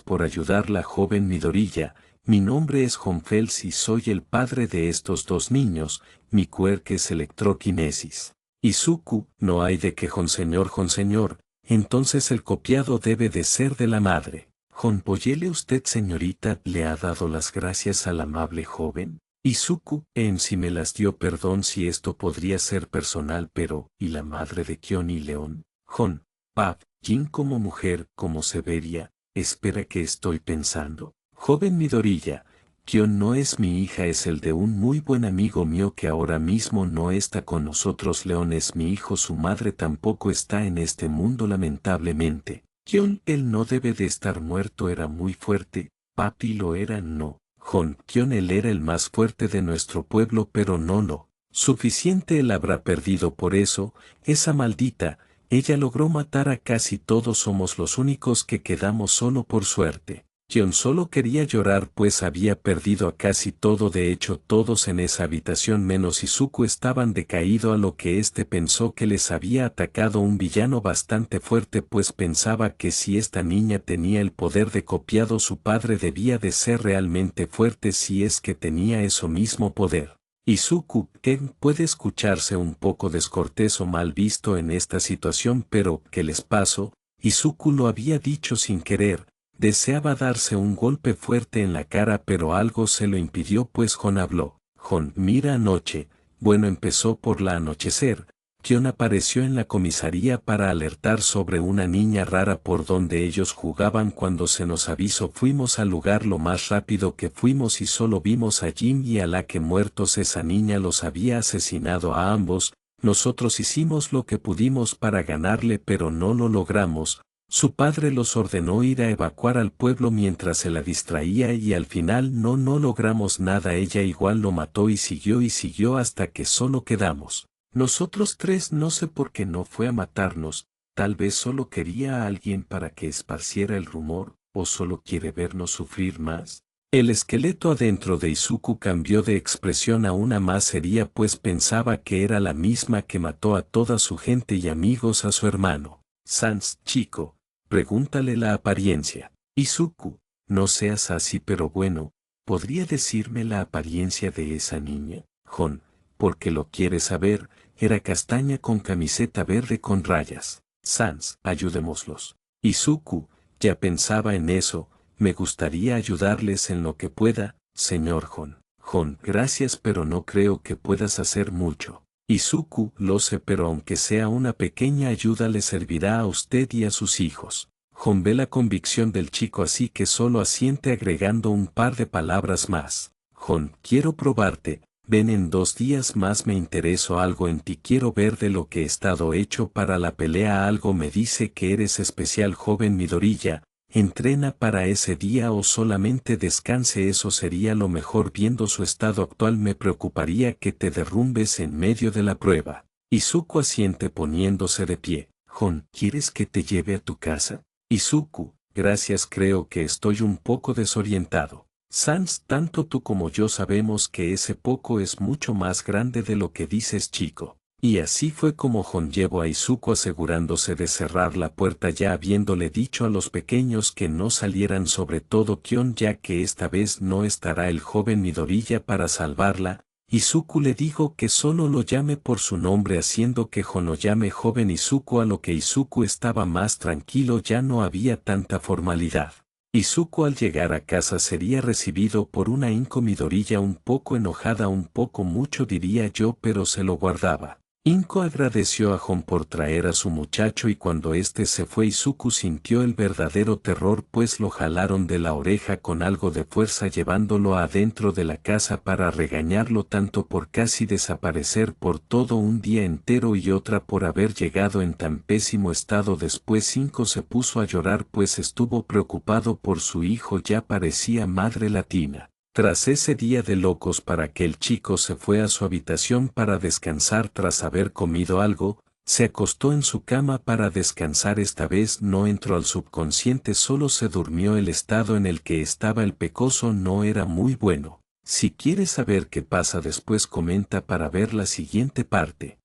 por ayudarla joven Midoriya. Mi nombre es Jon Fels y soy el padre de estos 2 niños, mi quirk es electroquinesis. Izuku, no hay de qué Jon señor, entonces el copiado debe de ser de la madre. Jon, ¿oyele usted señorita, le ha dado las gracias al amable joven? Izuku, si me las dio, perdón si esto podría ser personal pero, ¿y la madre de Kion y León? Jon, Pap, Jin como mujer, como Severia, espera que estoy pensando. Joven Midoriya, Kion no es mi hija, es el de un muy buen amigo mío que ahora mismo no está con nosotros. León es mi hijo, su madre tampoco está en este mundo lamentablemente. Kion, él no debe de estar muerto, era muy fuerte, papi lo era, no. Jon, Kion él era el más fuerte de nuestro pueblo pero no lo suficiente, él habrá perdido por eso, esa maldita, ella logró matar a casi todos, somos los únicos que quedamos solo por suerte. Kion solo quería llorar pues había perdido a casi todo, de hecho todos en esa habitación menos Izuku estaban decaído, a lo que éste pensó que les había atacado un villano bastante fuerte pues pensaba que si esta niña tenía el poder de copiado su padre debía de ser realmente fuerte si es que tenía eso mismo poder. Izuku, que puede escucharse un poco descortés o mal visto en esta situación pero ¿qué les pasó? Izuku lo había dicho sin querer. Deseaba darse un golpe fuerte en la cara pero algo se lo impidió pues Jon habló. Jon, mira anoche, bueno empezó por la anochecer, Kion apareció en la comisaría para alertar sobre una niña rara por donde ellos jugaban. Cuando se nos avisó fuimos al lugar lo más rápido que fuimos y solo vimos a Jin y a Lake muertos, esa niña los había asesinado a ambos, nosotros hicimos lo que pudimos para ganarle pero no lo logramos. Su padre los ordenó ir a evacuar al pueblo mientras se la distraía y al final no logramos nada, ella igual lo mató y siguió hasta que solo quedamos nosotros 3, no sé por qué no fue a matarnos, tal vez solo quería a alguien para que esparciera el rumor, o solo quiere vernos sufrir más. El esqueleto adentro de Izuku cambió de expresión a una más seria pues pensaba que era la misma que mató a toda su gente y amigos, a su hermano. Sans, chico, pregúntale la apariencia. Izuku, no seas así pero bueno, ¿podría decirme la apariencia de esa niña? Jon, porque lo quieres saber, era castaña con camiseta verde con rayas. Sans, ayudémoslos. Izuku, ya pensaba en eso, me gustaría ayudarles en lo que pueda, señor Jon. Jon, gracias pero no creo que puedas hacer mucho. Izuku, lo sé pero aunque sea una pequeña ayuda le servirá a usted y a sus hijos. Jon ve la convicción del chico así que solo asiente agregando un par de palabras más. Jon, quiero probarte, ven en 2 días más me intereso algo en ti quiero ver de lo que he estado hecho para la pelea algo me dice que eres especial joven Midoriya, entrena para ese día o solamente descanse eso sería lo mejor viendo su estado actual me preocuparía que te derrumbes en medio de la prueba. Izuku asiente poniéndose de pie. Jon, ¿quieres que te lleve a tu casa? Izuku, gracias creo que estoy un poco desorientado. Sans, tanto tú como yo sabemos que ese poco es mucho más grande de lo que dices chico. Y así fue como Jon llevó a Izuku asegurándose de cerrar la puerta ya habiéndole dicho a los pequeños que no salieran sobre todo Kion ya que esta vez no estará el joven Midoriya para salvarla. Izuku le dijo que solo lo llame por su nombre haciendo que Jon lo llame joven Izuku a lo que Izuku estaba más tranquilo ya no había tanta formalidad. Izuku al llegar a casa sería recibido por una Inko Midoriya un poco enojada un poco mucho diría yo pero se lo guardaba. Inko agradeció a Jon por traer a su muchacho y cuando éste se fue Izuku sintió el verdadero terror pues lo jalaron de la oreja con algo de fuerza llevándolo adentro de la casa para regañarlo tanto por casi desaparecer por todo un día entero y otra por haber llegado en tan pésimo estado después Inko se puso a llorar pues estuvo preocupado por su hijo ya parecía madre latina. Tras ese día de locos para que el chico se fue a su habitación para descansar tras haber comido algo, se acostó en su cama para descansar esta vez no entró al subconsciente solo se durmió el estado en el que estaba el pecoso no era muy bueno. Si quieres saber qué pasa después comenta para ver la siguiente parte.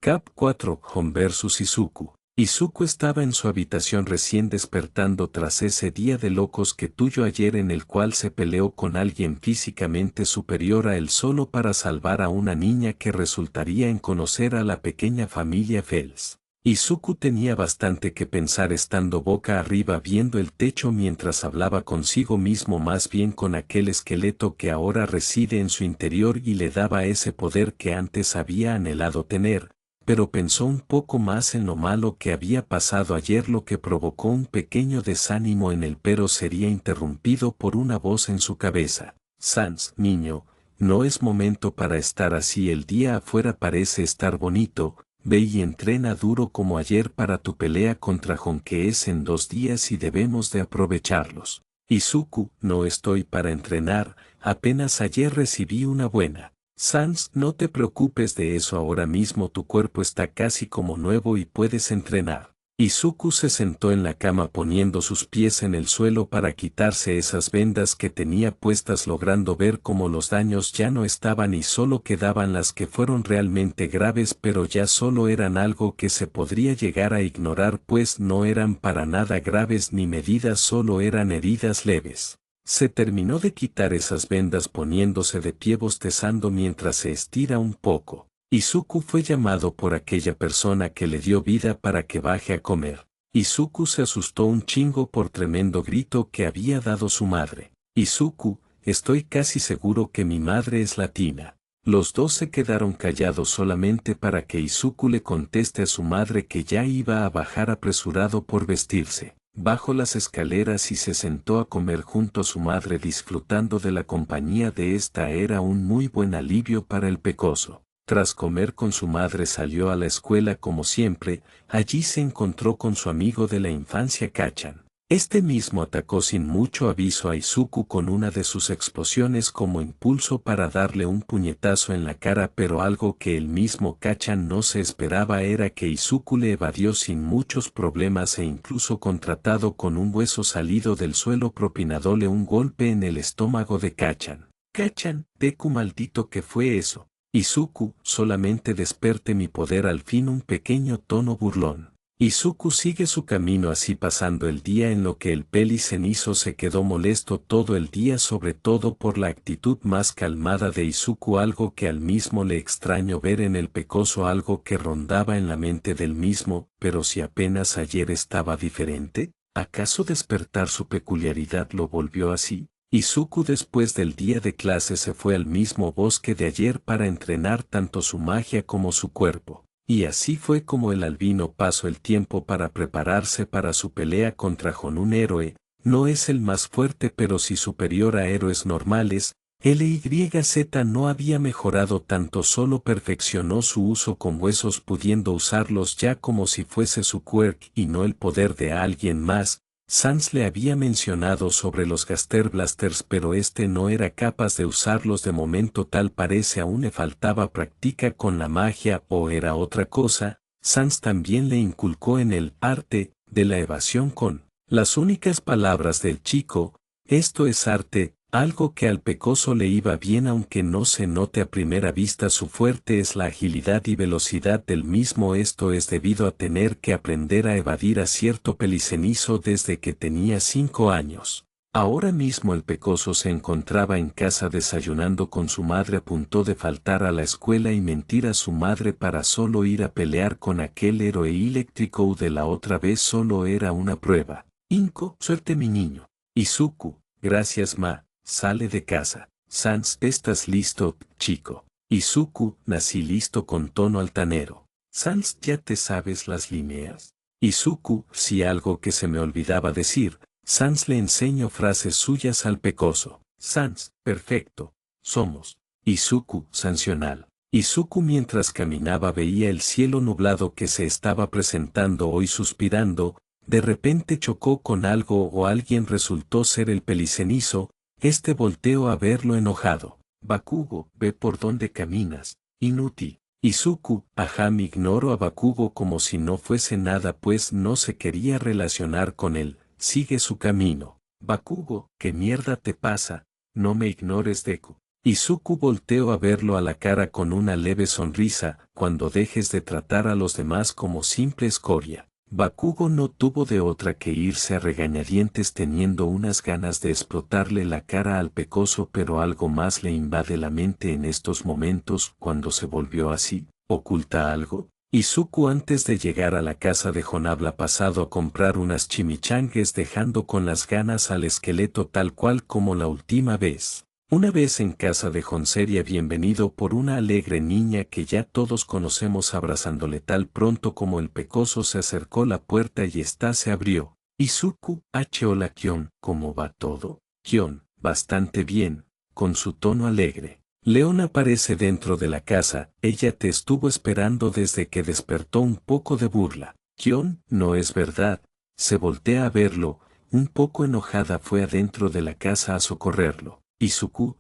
Cap 4 Jon vs Izuku. Izuku estaba en su habitación recién despertando tras ese día de locos que tuyo ayer en el cual se peleó con alguien físicamente superior a él solo para salvar a una niña que resultaría en conocer a la pequeña familia Fels. Izuku tenía bastante que pensar estando boca arriba viendo el techo mientras hablaba consigo mismo más bien con aquel esqueleto que ahora reside en su interior y le daba ese poder que antes había anhelado tener. Pero pensó un poco más en lo malo que había pasado ayer lo que provocó un pequeño desánimo en él pero sería interrumpido por una voz en su cabeza. Sans, niño, no es momento para estar así el día afuera parece estar bonito, ve y entrena duro como ayer para tu pelea contra Jon que es en 2 días y debemos de aprovecharlos. Izuku, no estoy para entrenar, apenas ayer recibí una buena. Sans, no te preocupes de eso ahora mismo tu cuerpo está casi como nuevo y puedes entrenar. Izuku se sentó en la cama poniendo sus pies en el suelo para quitarse esas vendas que tenía puestas logrando ver cómo los daños ya no estaban y solo quedaban las que fueron realmente graves pero ya solo eran algo que se podría llegar a ignorar pues no eran para nada graves ni medidas solo eran heridas leves. Se terminó de quitar esas vendas poniéndose de pie bostezando mientras se estira un poco. Izuku fue llamado por aquella persona que le dio vida para que baje a comer. Izuku se asustó un chingo por tremendo grito que había dado su madre. Izuku, estoy casi seguro que mi madre es latina. Los dos se quedaron callados solamente para que Izuku le conteste a su madre que ya iba a bajar apresurado por vestirse. Bajó las escaleras y se sentó a comer junto a su madre disfrutando de la compañía de esta era un muy buen alivio para el pecoso. Tras comer con su madre salió a la escuela como siempre, allí se encontró con su amigo de la infancia Kachan. Este mismo atacó sin mucho aviso a Izuku con una de sus explosiones como impulso para darle un puñetazo en la cara pero algo que el mismo Kachan no se esperaba era que Izuku le evadió sin muchos problemas e incluso contratado con un hueso salido del suelo propinándole un golpe en el estómago de Kachan. Kachan, Deku maldito que fue eso. Izuku, solamente desperte mi poder al fin un pequeño tono burlón. Izuku sigue su camino así pasando el día en lo que el peli cenizo se quedó molesto todo el día sobre todo por la actitud más calmada de Izuku algo que al mismo le extrañó ver en el pecoso algo que rondaba en la mente del mismo, pero si apenas ayer estaba diferente, ¿acaso despertar su peculiaridad lo volvió así? Izuku después del día de clase se fue al mismo bosque de ayer para entrenar tanto su magia como su cuerpo. Y así fue como el albino pasó el tiempo para prepararse para su pelea contra Jon un héroe, no es el más fuerte pero sí superior a héroes normales, LYZ no había mejorado tanto, solo perfeccionó su uso con huesos, pudiendo usarlos ya como si fuese su quirk y no el poder de alguien más. Sans le había mencionado sobre los Gaster Blasters, pero este no era capaz de usarlos de momento, tal parece aún le faltaba práctica con la magia, o era otra cosa. Sans también le inculcó en el arte de la evasión con las únicas palabras del chico: esto es arte, algo que al pecoso le iba bien aunque no se note a primera vista. Su fuerte es la agilidad y velocidad del mismo, esto es debido a tener que aprender a evadir a cierto pelicenizo desde que tenía 5 años. Ahora mismo el pecoso se encontraba en casa desayunando con su madre, a punto de faltar a la escuela y mentir a su madre para solo ir a pelear con aquel héroe eléctrico de la otra vez. Solo era una prueba. Inko, suerte mi niño. Izuku, gracias ma. Sale de casa. Sans, ¿estás listo, chico? Izuku, nací listo, con tono altanero. Sans, ¿ya te sabes las líneas? Izuku, sí, algo que se me olvidaba decir. Sans le enseñó frases suyas al pecoso. Sans, perfecto. Somos. Izuku, sancional. Izuku mientras caminaba veía el cielo nublado que se estaba presentando hoy, suspirando. De repente chocó con algo o alguien, resultó ser el pelicenizo. Este volteó a verlo enojado. Bakugo, ve por dónde caminas, inútil. Izuku, ajá, me ignoró a Bakugo como si no fuese nada, pues no se quería relacionar con él. Sigue su camino. Bakugo, ¿qué mierda te pasa? No me ignores, Deku. Izuku volteó a verlo a la cara con una leve sonrisa: cuando dejes de tratar a los demás como simple escoria. Bakugo no tuvo de otra que irse a regañadientes, teniendo unas ganas de explotarle la cara al pecoso, pero algo más le invade la mente en estos momentos. Cuando se volvió así, ¿oculta algo? Izuku antes de llegar a la casa de Jon habla pasado a comprar unas chimichangues, dejando con las ganas al esqueleto tal cual como la última vez. Una vez en casa de Jon sería bienvenido por una alegre niña que ya todos conocemos, abrazándole tal pronto como el pecoso se acercó la puerta y ésta se abrió. Izuku, hola Kion, ¿cómo va todo? Kion, bastante bien, con su tono alegre. León aparece dentro de la casa, ella te estuvo esperando desde que despertó, un poco de burla. Kion, no es verdad. Se voltea a verlo, un poco enojada, fue adentro de la casa a socorrerlo. Izuku,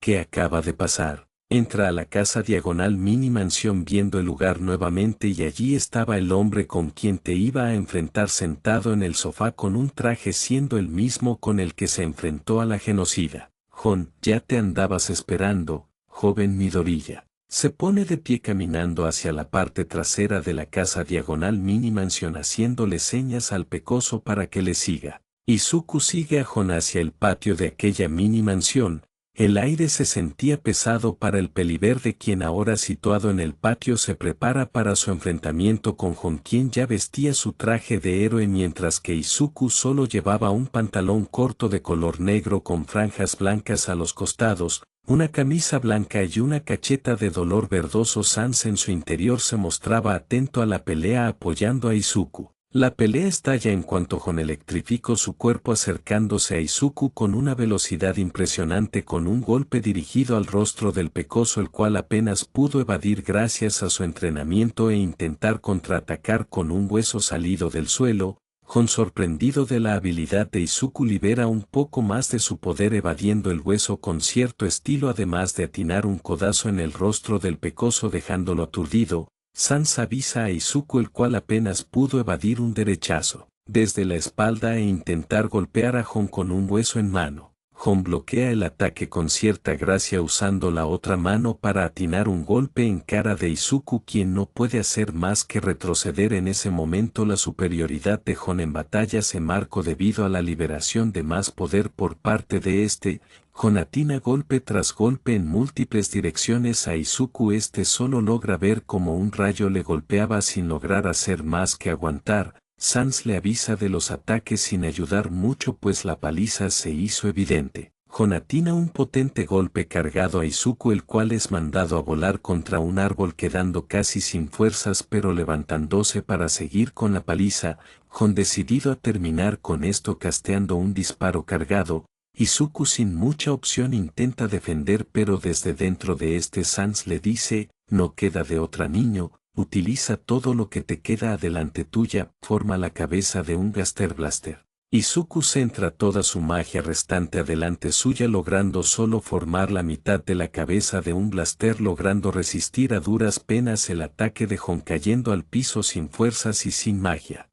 ¿qué acaba de pasar? Entra a la casa diagonal mini mansión viendo el lugar nuevamente y allí estaba el hombre con quien te iba a enfrentar sentado en el sofá con un traje, siendo el mismo con el que se enfrentó a la genocida. Jon, ya te andabas esperando, joven Midoriya. Se pone de pie caminando hacia la parte trasera de la casa diagonal mini mansión, haciéndole señas al pecoso para que le siga. Izuku sigue a Jon hacia el patio de aquella mini mansión. El aire se sentía pesado para el peliverde, quien ahora situado en el patio se prepara para su enfrentamiento con Jon, quien ya vestía su traje de héroe, mientras que Izuku solo llevaba un pantalón corto de color negro con franjas blancas a los costados, una camisa blanca y una cacheta de color verdoso. Sans en su interior se mostraba atento a la pelea, apoyando a Izuku. La pelea estalla en cuanto Jon electrificó su cuerpo, acercándose a Izuku con una velocidad impresionante, con un golpe dirigido al rostro del pecoso, el cual apenas pudo evadir gracias a su entrenamiento e intentar contraatacar con un hueso salido del suelo. Jon, sorprendido de la habilidad de Izuku, libera un poco más de su poder evadiendo el hueso con cierto estilo, además de atinar un codazo en el rostro del pecoso dejándolo aturdido. Sans avisa a Izuku, el cual apenas pudo evadir un derechazo desde la espalda e intentar golpear a Jon con un hueso en mano. Jon bloquea el ataque con cierta gracia, usando la otra mano para atinar un golpe en cara de Izuku, quien no puede hacer más que retroceder. En ese momento la superioridad de Jon en batalla se marcó debido a la liberación de más poder por parte de este. Jon atina golpe tras golpe en múltiples direcciones a Izuku. Este solo logra ver cómo un rayo le golpeaba sin lograr hacer más que aguantar. Sans le avisa de los ataques sin ayudar mucho, pues la paliza se hizo evidente. Jon atina un potente golpe cargado a Izuku, el cual es mandado a volar contra un árbol, quedando casi sin fuerzas pero levantándose para seguir con la paliza. Jon, decidido a terminar con esto, casteando un disparo cargado, Izuku sin mucha opción intenta defender, pero desde dentro de Sans le dice, no queda de otra niño, utiliza todo lo que te queda adelante tuya, forma la cabeza de un Gaster Blaster. Izuku centra toda su magia restante adelante suya logrando solo formar la mitad de la cabeza de un blaster logrando resistir a duras penas el ataque de Hon cayendo al piso sin fuerzas y sin magia.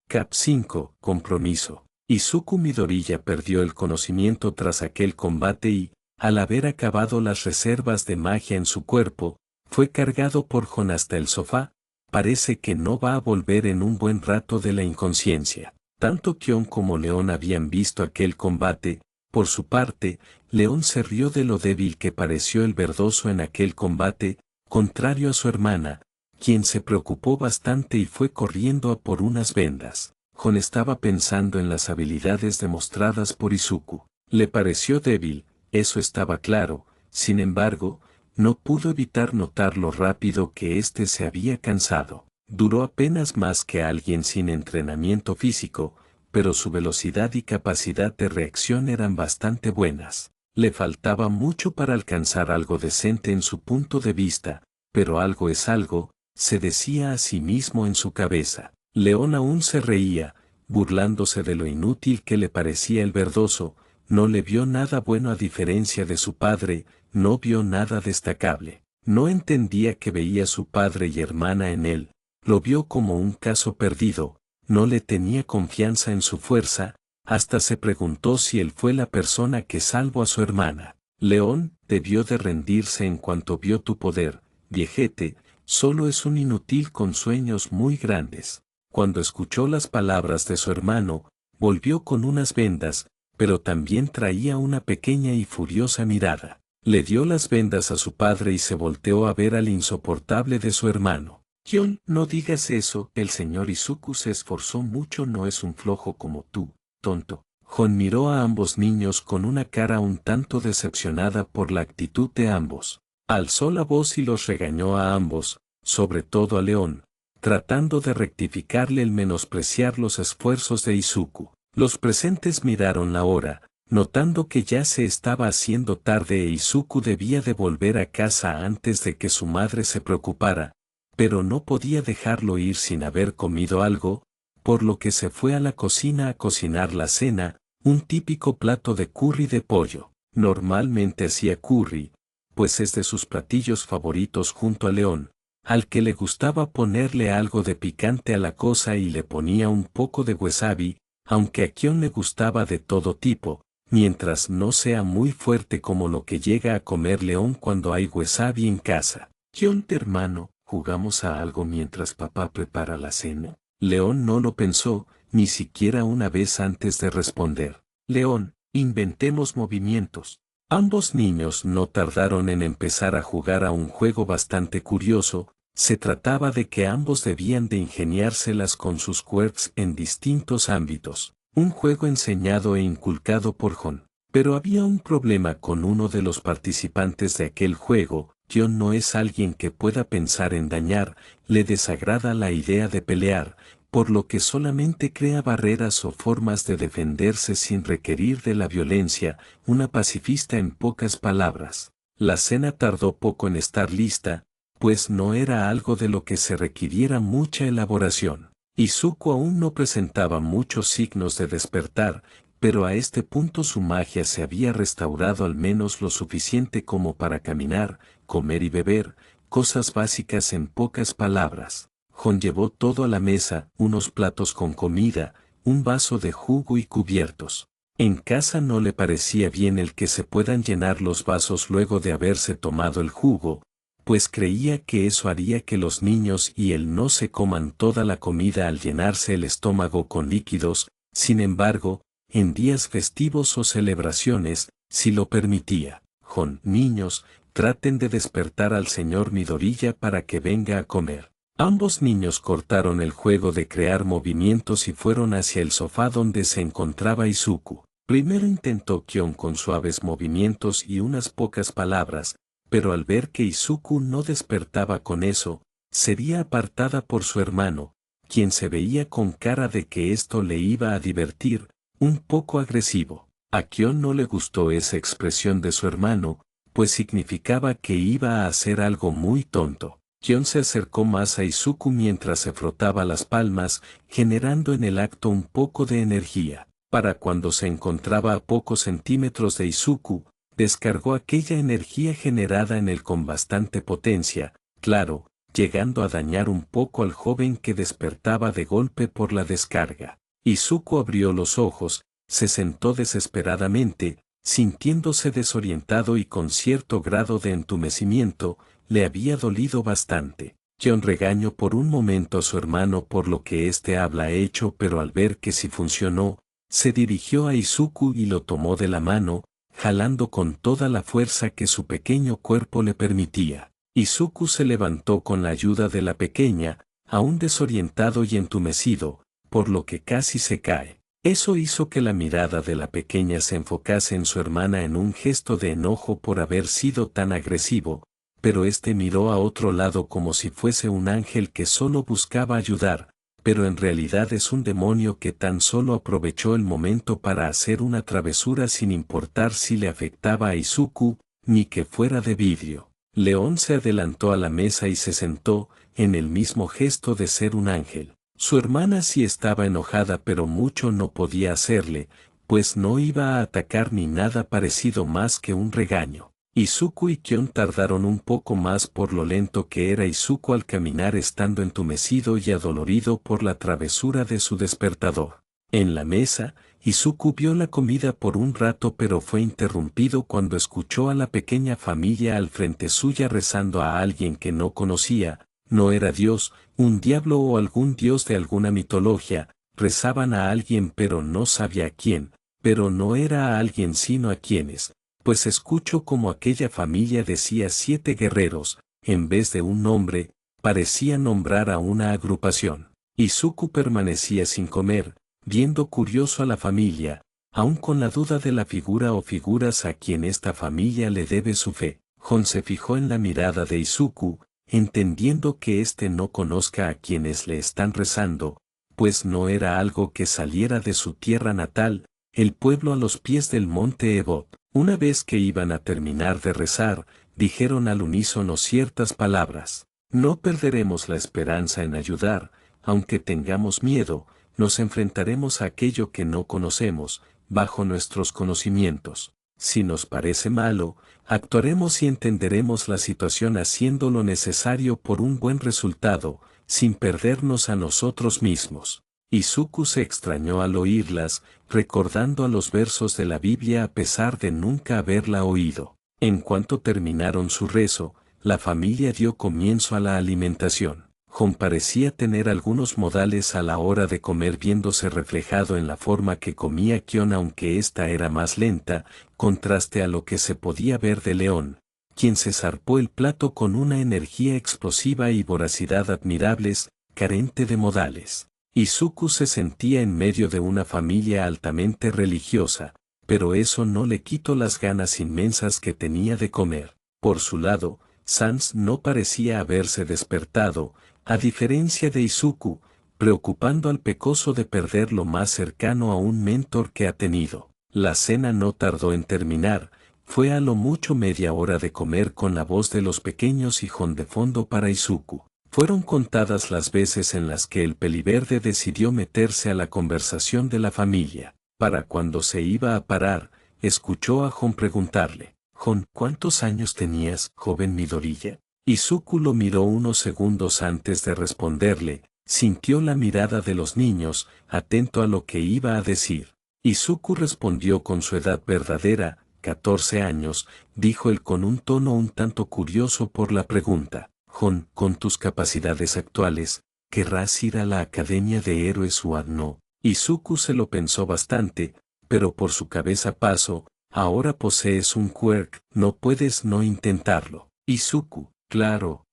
Cap 5. Compromiso. Izuku Midoriya perdió el conocimiento tras aquel combate y, al haber acabado las reservas de magia en su cuerpo, fue cargado por Hon hasta el sofá. Parece que no va a volver en un buen rato de la inconsciencia. Tanto Kion como León habían visto aquel combate. Por su parte, León se rió de lo débil que pareció el verdoso en aquel combate, contrario a su hermana, quien se preocupó bastante y fue corriendo a por unas vendas. Hon estaba pensando en las habilidades demostradas por Izuku. Le pareció débil, eso estaba claro, sin embargo, no pudo evitar notar lo rápido que éste se había cansado. Duró apenas más que alguien sin entrenamiento físico, pero su velocidad y capacidad de reacción eran bastante buenas. Le faltaba mucho para alcanzar algo decente en su punto de vista, pero algo es algo, se decía a sí mismo en su cabeza. León aún se reía, burlándose de lo inútil que le parecía el verdoso, no le vio nada bueno a diferencia de su padre, no vio nada destacable. No entendía que veía su padre y hermana en él, lo vio como un caso perdido, no le tenía confianza en su fuerza, hasta se preguntó si él fue la persona que salvó a su hermana. León debió de rendirse en cuanto vio tu poder, viejete, solo es un inútil con sueños muy grandes. Cuando escuchó las palabras de su hermano, volvió con unas vendas, pero también traía una pequeña y furiosa mirada. Le dio las vendas a su padre y se volteó a ver al insoportable de su hermano. Kion, no digas eso, el señor Izuku se esforzó mucho, no es un flojo como tú, tonto. Hon miró a ambos niños con una cara un tanto decepcionada por la actitud de ambos. Alzó la voz y los regañó a ambos, sobre todo a León, tratando de rectificarle el menospreciar los esfuerzos de Izuku. Los presentes miraron la hora, notando que ya se estaba haciendo tarde e Izuku debía de volver a casa antes de que su madre se preocupara, pero no podía dejarlo ir sin haber comido algo, por lo que se fue a la cocina a cocinar la cena, un típico plato de curry de pollo. Normalmente hacía curry, pues es de sus platillos favoritos junto a León, al que le gustaba ponerle algo de picante a la cosa y le ponía un poco de wasabi, aunque a Kion le gustaba de todo tipo, mientras no sea muy fuerte como lo que llega a comer León cuando hay wasabi en casa. Kion, hermano, ¿jugamos a algo mientras papá prepara la cena? León no lo pensó, ni siquiera una vez antes de responder. León, inventemos movimientos. Ambos niños no tardaron en empezar a jugar a un juego bastante curioso. Se trataba de que ambos debían de ingeniárselas con sus quirks en distintos ámbitos. Un juego enseñado e inculcado por Hon. Pero había un problema con uno de los participantes de aquel juego. Kion no es alguien que pueda pensar en dañar, le desagrada la idea de pelear, por lo que solamente crea barreras o formas de defenderse sin requerir de la violencia, una pacifista en pocas palabras. La cena tardó poco en estar lista, pues no era algo de lo que se requiriera mucha elaboración. Izuku aún no presentaba muchos signos de despertar, pero a este punto su magia se había restaurado al menos lo suficiente como para caminar, comer y beber, cosas básicas en pocas palabras. Hon llevó todo a la mesa, unos platos con comida, un vaso de jugo y cubiertos. En casa no le parecía bien el que se puedan llenar los vasos luego de haberse tomado el jugo, pues creía que eso haría que los niños y él no se coman toda la comida al llenarse el estómago con líquidos. Sin embargo, en días festivos o celebraciones, si lo permitía. Hon, niños, traten de despertar al señor Midoriya para que venga a comer. Ambos niños cortaron el juego de crear movimientos y fueron hacia el sofá donde se encontraba Izuku. Primero intentó Kion con suaves movimientos y unas pocas palabras, pero al ver que Izuku no despertaba con eso, sería apartada por su hermano, quien se veía con cara de que esto le iba a divertir, un poco agresivo. A Kion no le gustó esa expresión de su hermano, pues significaba que iba a hacer algo muy tonto. Kion se acercó más a Izuku mientras se frotaba las palmas, generando en el acto un poco de energía. Para cuando se encontraba a pocos centímetros de Izuku, descargó aquella energía generada en él con bastante potencia, claro, llegando a dañar un poco al joven que despertaba de golpe por la descarga. Izuku abrió los ojos, se sentó desesperadamente, sintiéndose desorientado y con cierto grado de entumecimiento. Le había dolido bastante. Kion regañó por un momento a su hermano por lo que éste había hecho, pero al ver que sí funcionó, se dirigió a Izuku y lo tomó de la mano, jalando con toda la fuerza que su pequeño cuerpo le permitía. Izuku se levantó con la ayuda de la pequeña, aún desorientado y entumecido, por lo que casi se cae. Eso hizo que la mirada de la pequeña se enfocase en su hermana en un gesto de enojo por haber sido tan agresivo, pero este miró a otro lado como si fuese un ángel que solo buscaba ayudar, pero en realidad es un demonio que tan solo aprovechó el momento para hacer una travesura sin importar si le afectaba a Izuku, ni que fuera de vidrio. León se adelantó a la mesa y se sentó, en el mismo gesto de ser un ángel. Su hermana sí estaba enojada, pero mucho no podía hacerle, pues no iba a atacar ni nada parecido más que un regaño. Izuku y Kion tardaron un poco más por lo lento que era Izuku al caminar, estando entumecido y adolorido por la travesura de su despertador. En la mesa, Izuku vio la comida por un rato, pero fue interrumpido cuando escuchó a la pequeña familia al frente suya rezando a alguien que no conocía. No era Dios, un diablo o algún dios de alguna mitología. Rezaban a alguien pero no sabía a quién, pero no era a alguien sino a quienes. Pues escucho como aquella familia decía 7 guerreros, en vez de un nombre, parecía nombrar a una agrupación. Izuku permanecía sin comer, viendo curioso a la familia, aún con la duda de la figura o figuras a quien esta familia le debe su fe. Gon se fijó en la mirada de Izuku, entendiendo que éste no conozca a quienes le están rezando, pues no era algo que saliera de su tierra natal, el pueblo a los pies del monte Ebot. Una vez que iban a terminar de rezar, dijeron al unísono ciertas palabras. No perderemos la esperanza en ayudar, aunque tengamos miedo, nos enfrentaremos a aquello que no conocemos, bajo nuestros conocimientos. Si nos parece malo, actuaremos y entenderemos la situación haciendo lo necesario por un buen resultado, sin perdernos a nosotros mismos. Izuku se extrañó al oírlas, recordando a los versos de la Biblia a pesar de nunca haberla oído. En cuanto terminaron su rezo, la familia dio comienzo a la alimentación. Gon parecía tener algunos modales a la hora de comer, viéndose reflejado en la forma que comía Kion, aunque ésta era más lenta, contraste a lo que se podía ver de León, quien se zarpó el plato con una energía explosiva y voracidad admirables, carente de modales. Izuku se sentía en medio de una familia altamente religiosa, pero eso no le quitó las ganas inmensas que tenía de comer. Por su lado, Sans no parecía haberse despertado, a diferencia de Izuku, preocupando al pecoso de perder lo más cercano a un mentor que ha tenido. La cena no tardó en terminar, fue a lo mucho media hora de comer con la voz de los pequeños y Gon de fondo para Izuku. Fueron contadas las veces en las que el peliverde decidió meterse a la conversación de la familia. Para cuando se iba a parar, escuchó a Gon preguntarle: «Gon, ¿cuántos años tenías, joven Midoriya?». Izuku lo miró unos segundos antes de responderle, sintió la mirada de los niños, atento a lo que iba a decir. Izuku respondió con su edad verdadera, 14 años, dijo él con un tono un tanto curioso por la pregunta. «Gon, con tus capacidades actuales, ¿querrás ir a la Academia de Héroes o no?». Izuku se lo pensó bastante, pero por su cabeza pasó: «Ahora posees un quirk, no puedes no intentarlo». Izuku, claro.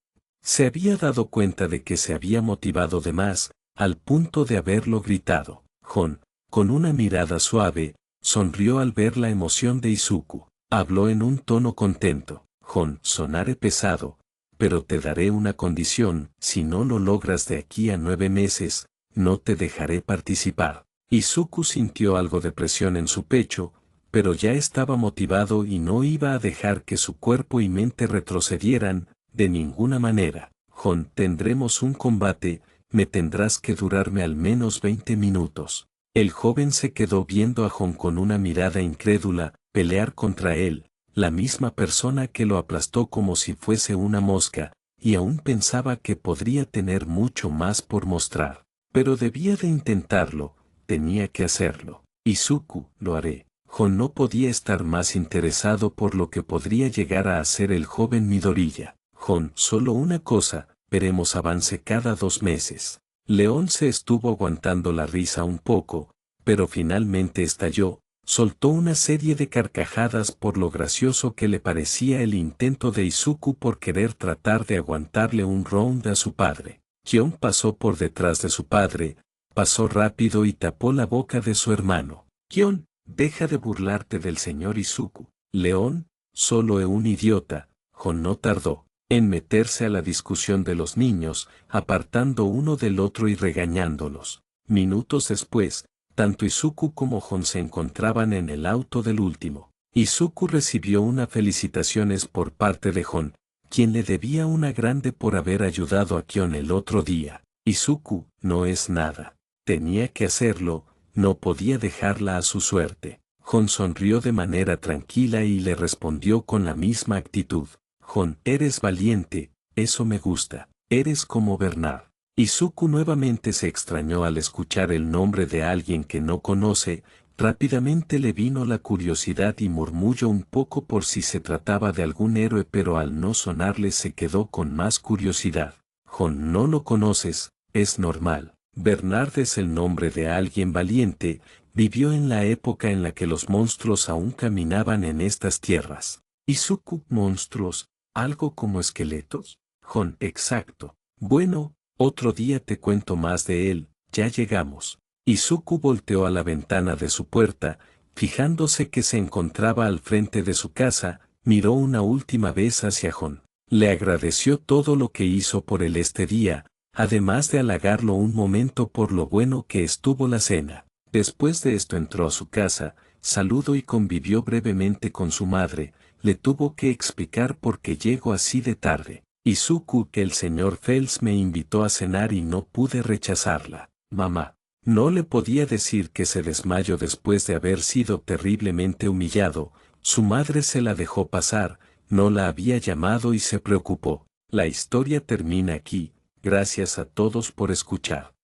Se había dado cuenta de que se había motivado de más, al punto de haberlo gritado. Gon, con una mirada suave, sonrió al ver la emoción de Izuku. Habló en un tono contento. «Gon, sonaré pesado, pero te daré una condición: si no lo logras de aquí a 9 meses, no te dejaré participar». Izuku sintió algo de presión en su pecho, pero ya estaba motivado y no iba a dejar que su cuerpo y mente retrocedieran, de ninguna manera. Jon, tendremos un combate, me tendrás que durarme al menos 20 minutos. El joven se quedó viendo a Jon con una mirada incrédula, pelear contra él, la misma persona que lo aplastó como si fuese una mosca, y aún pensaba que podría tener mucho más por mostrar. Pero debía de intentarlo, tenía que hacerlo. Izuku, lo haré. Jon no podía estar más interesado por lo que podría llegar a hacer el joven Midoriya. Jon, solo una cosa, veremos avance cada 2 meses. León se estuvo aguantando la risa un poco, pero finalmente estalló, soltó una serie de carcajadas por lo gracioso que le parecía el intento de Izuku por querer tratar de aguantarle un round a su padre. Kion pasó por detrás de su padre, pasó rápido y tapó la boca de su hermano. Kion, deja de burlarte del señor Izuku. León, solo es un idiota. Jon no tardó en meterse a la discusión de los niños, apartando uno del otro y regañándolos. Minutos después, tanto Izuku como Jon se encontraban en el auto del último. Izuku recibió unas felicitaciones por parte de Jon, quien le debía una grande por haber ayudado a Kion el otro día. Izuku, no es nada. Tenía que hacerlo, no podía dejarla a su suerte. Jon sonrió de manera tranquila y le respondió con la misma actitud. Jon, eres valiente, eso me gusta. Eres como Bernard. Izuku nuevamente se extrañó al escuchar el nombre de alguien que no conoce, rápidamente le vino la curiosidad y murmulló un poco por si se trataba de algún héroe, pero al no sonarle se quedó con más curiosidad. Jon, no lo conoces, es normal. Bernard es el nombre de alguien valiente, vivió en la época en la que los monstruos aún caminaban en estas tierras. Izuku, monstruos, algo como esqueletos. Jon, exacto. Bueno, otro día te cuento más de él, ya llegamos. Izuku volteó a la ventana de su puerta, fijándose que se encontraba al frente de su casa, miró una última vez hacia Jon. Le agradeció todo lo que hizo por él este día, además de halagarlo un momento por lo bueno que estuvo la cena. Después de esto entró a su casa, saludó y convivió brevemente con su madre, le tuvo que explicar por qué llegó así de tarde. Izuku, que el señor Fels me invitó a cenar y no pude rechazarla. Mamá. No le podía decir que se desmayó después de haber sido terriblemente humillado, su madre se la dejó pasar, no la había llamado y se preocupó. La historia termina aquí, gracias a todos por escuchar.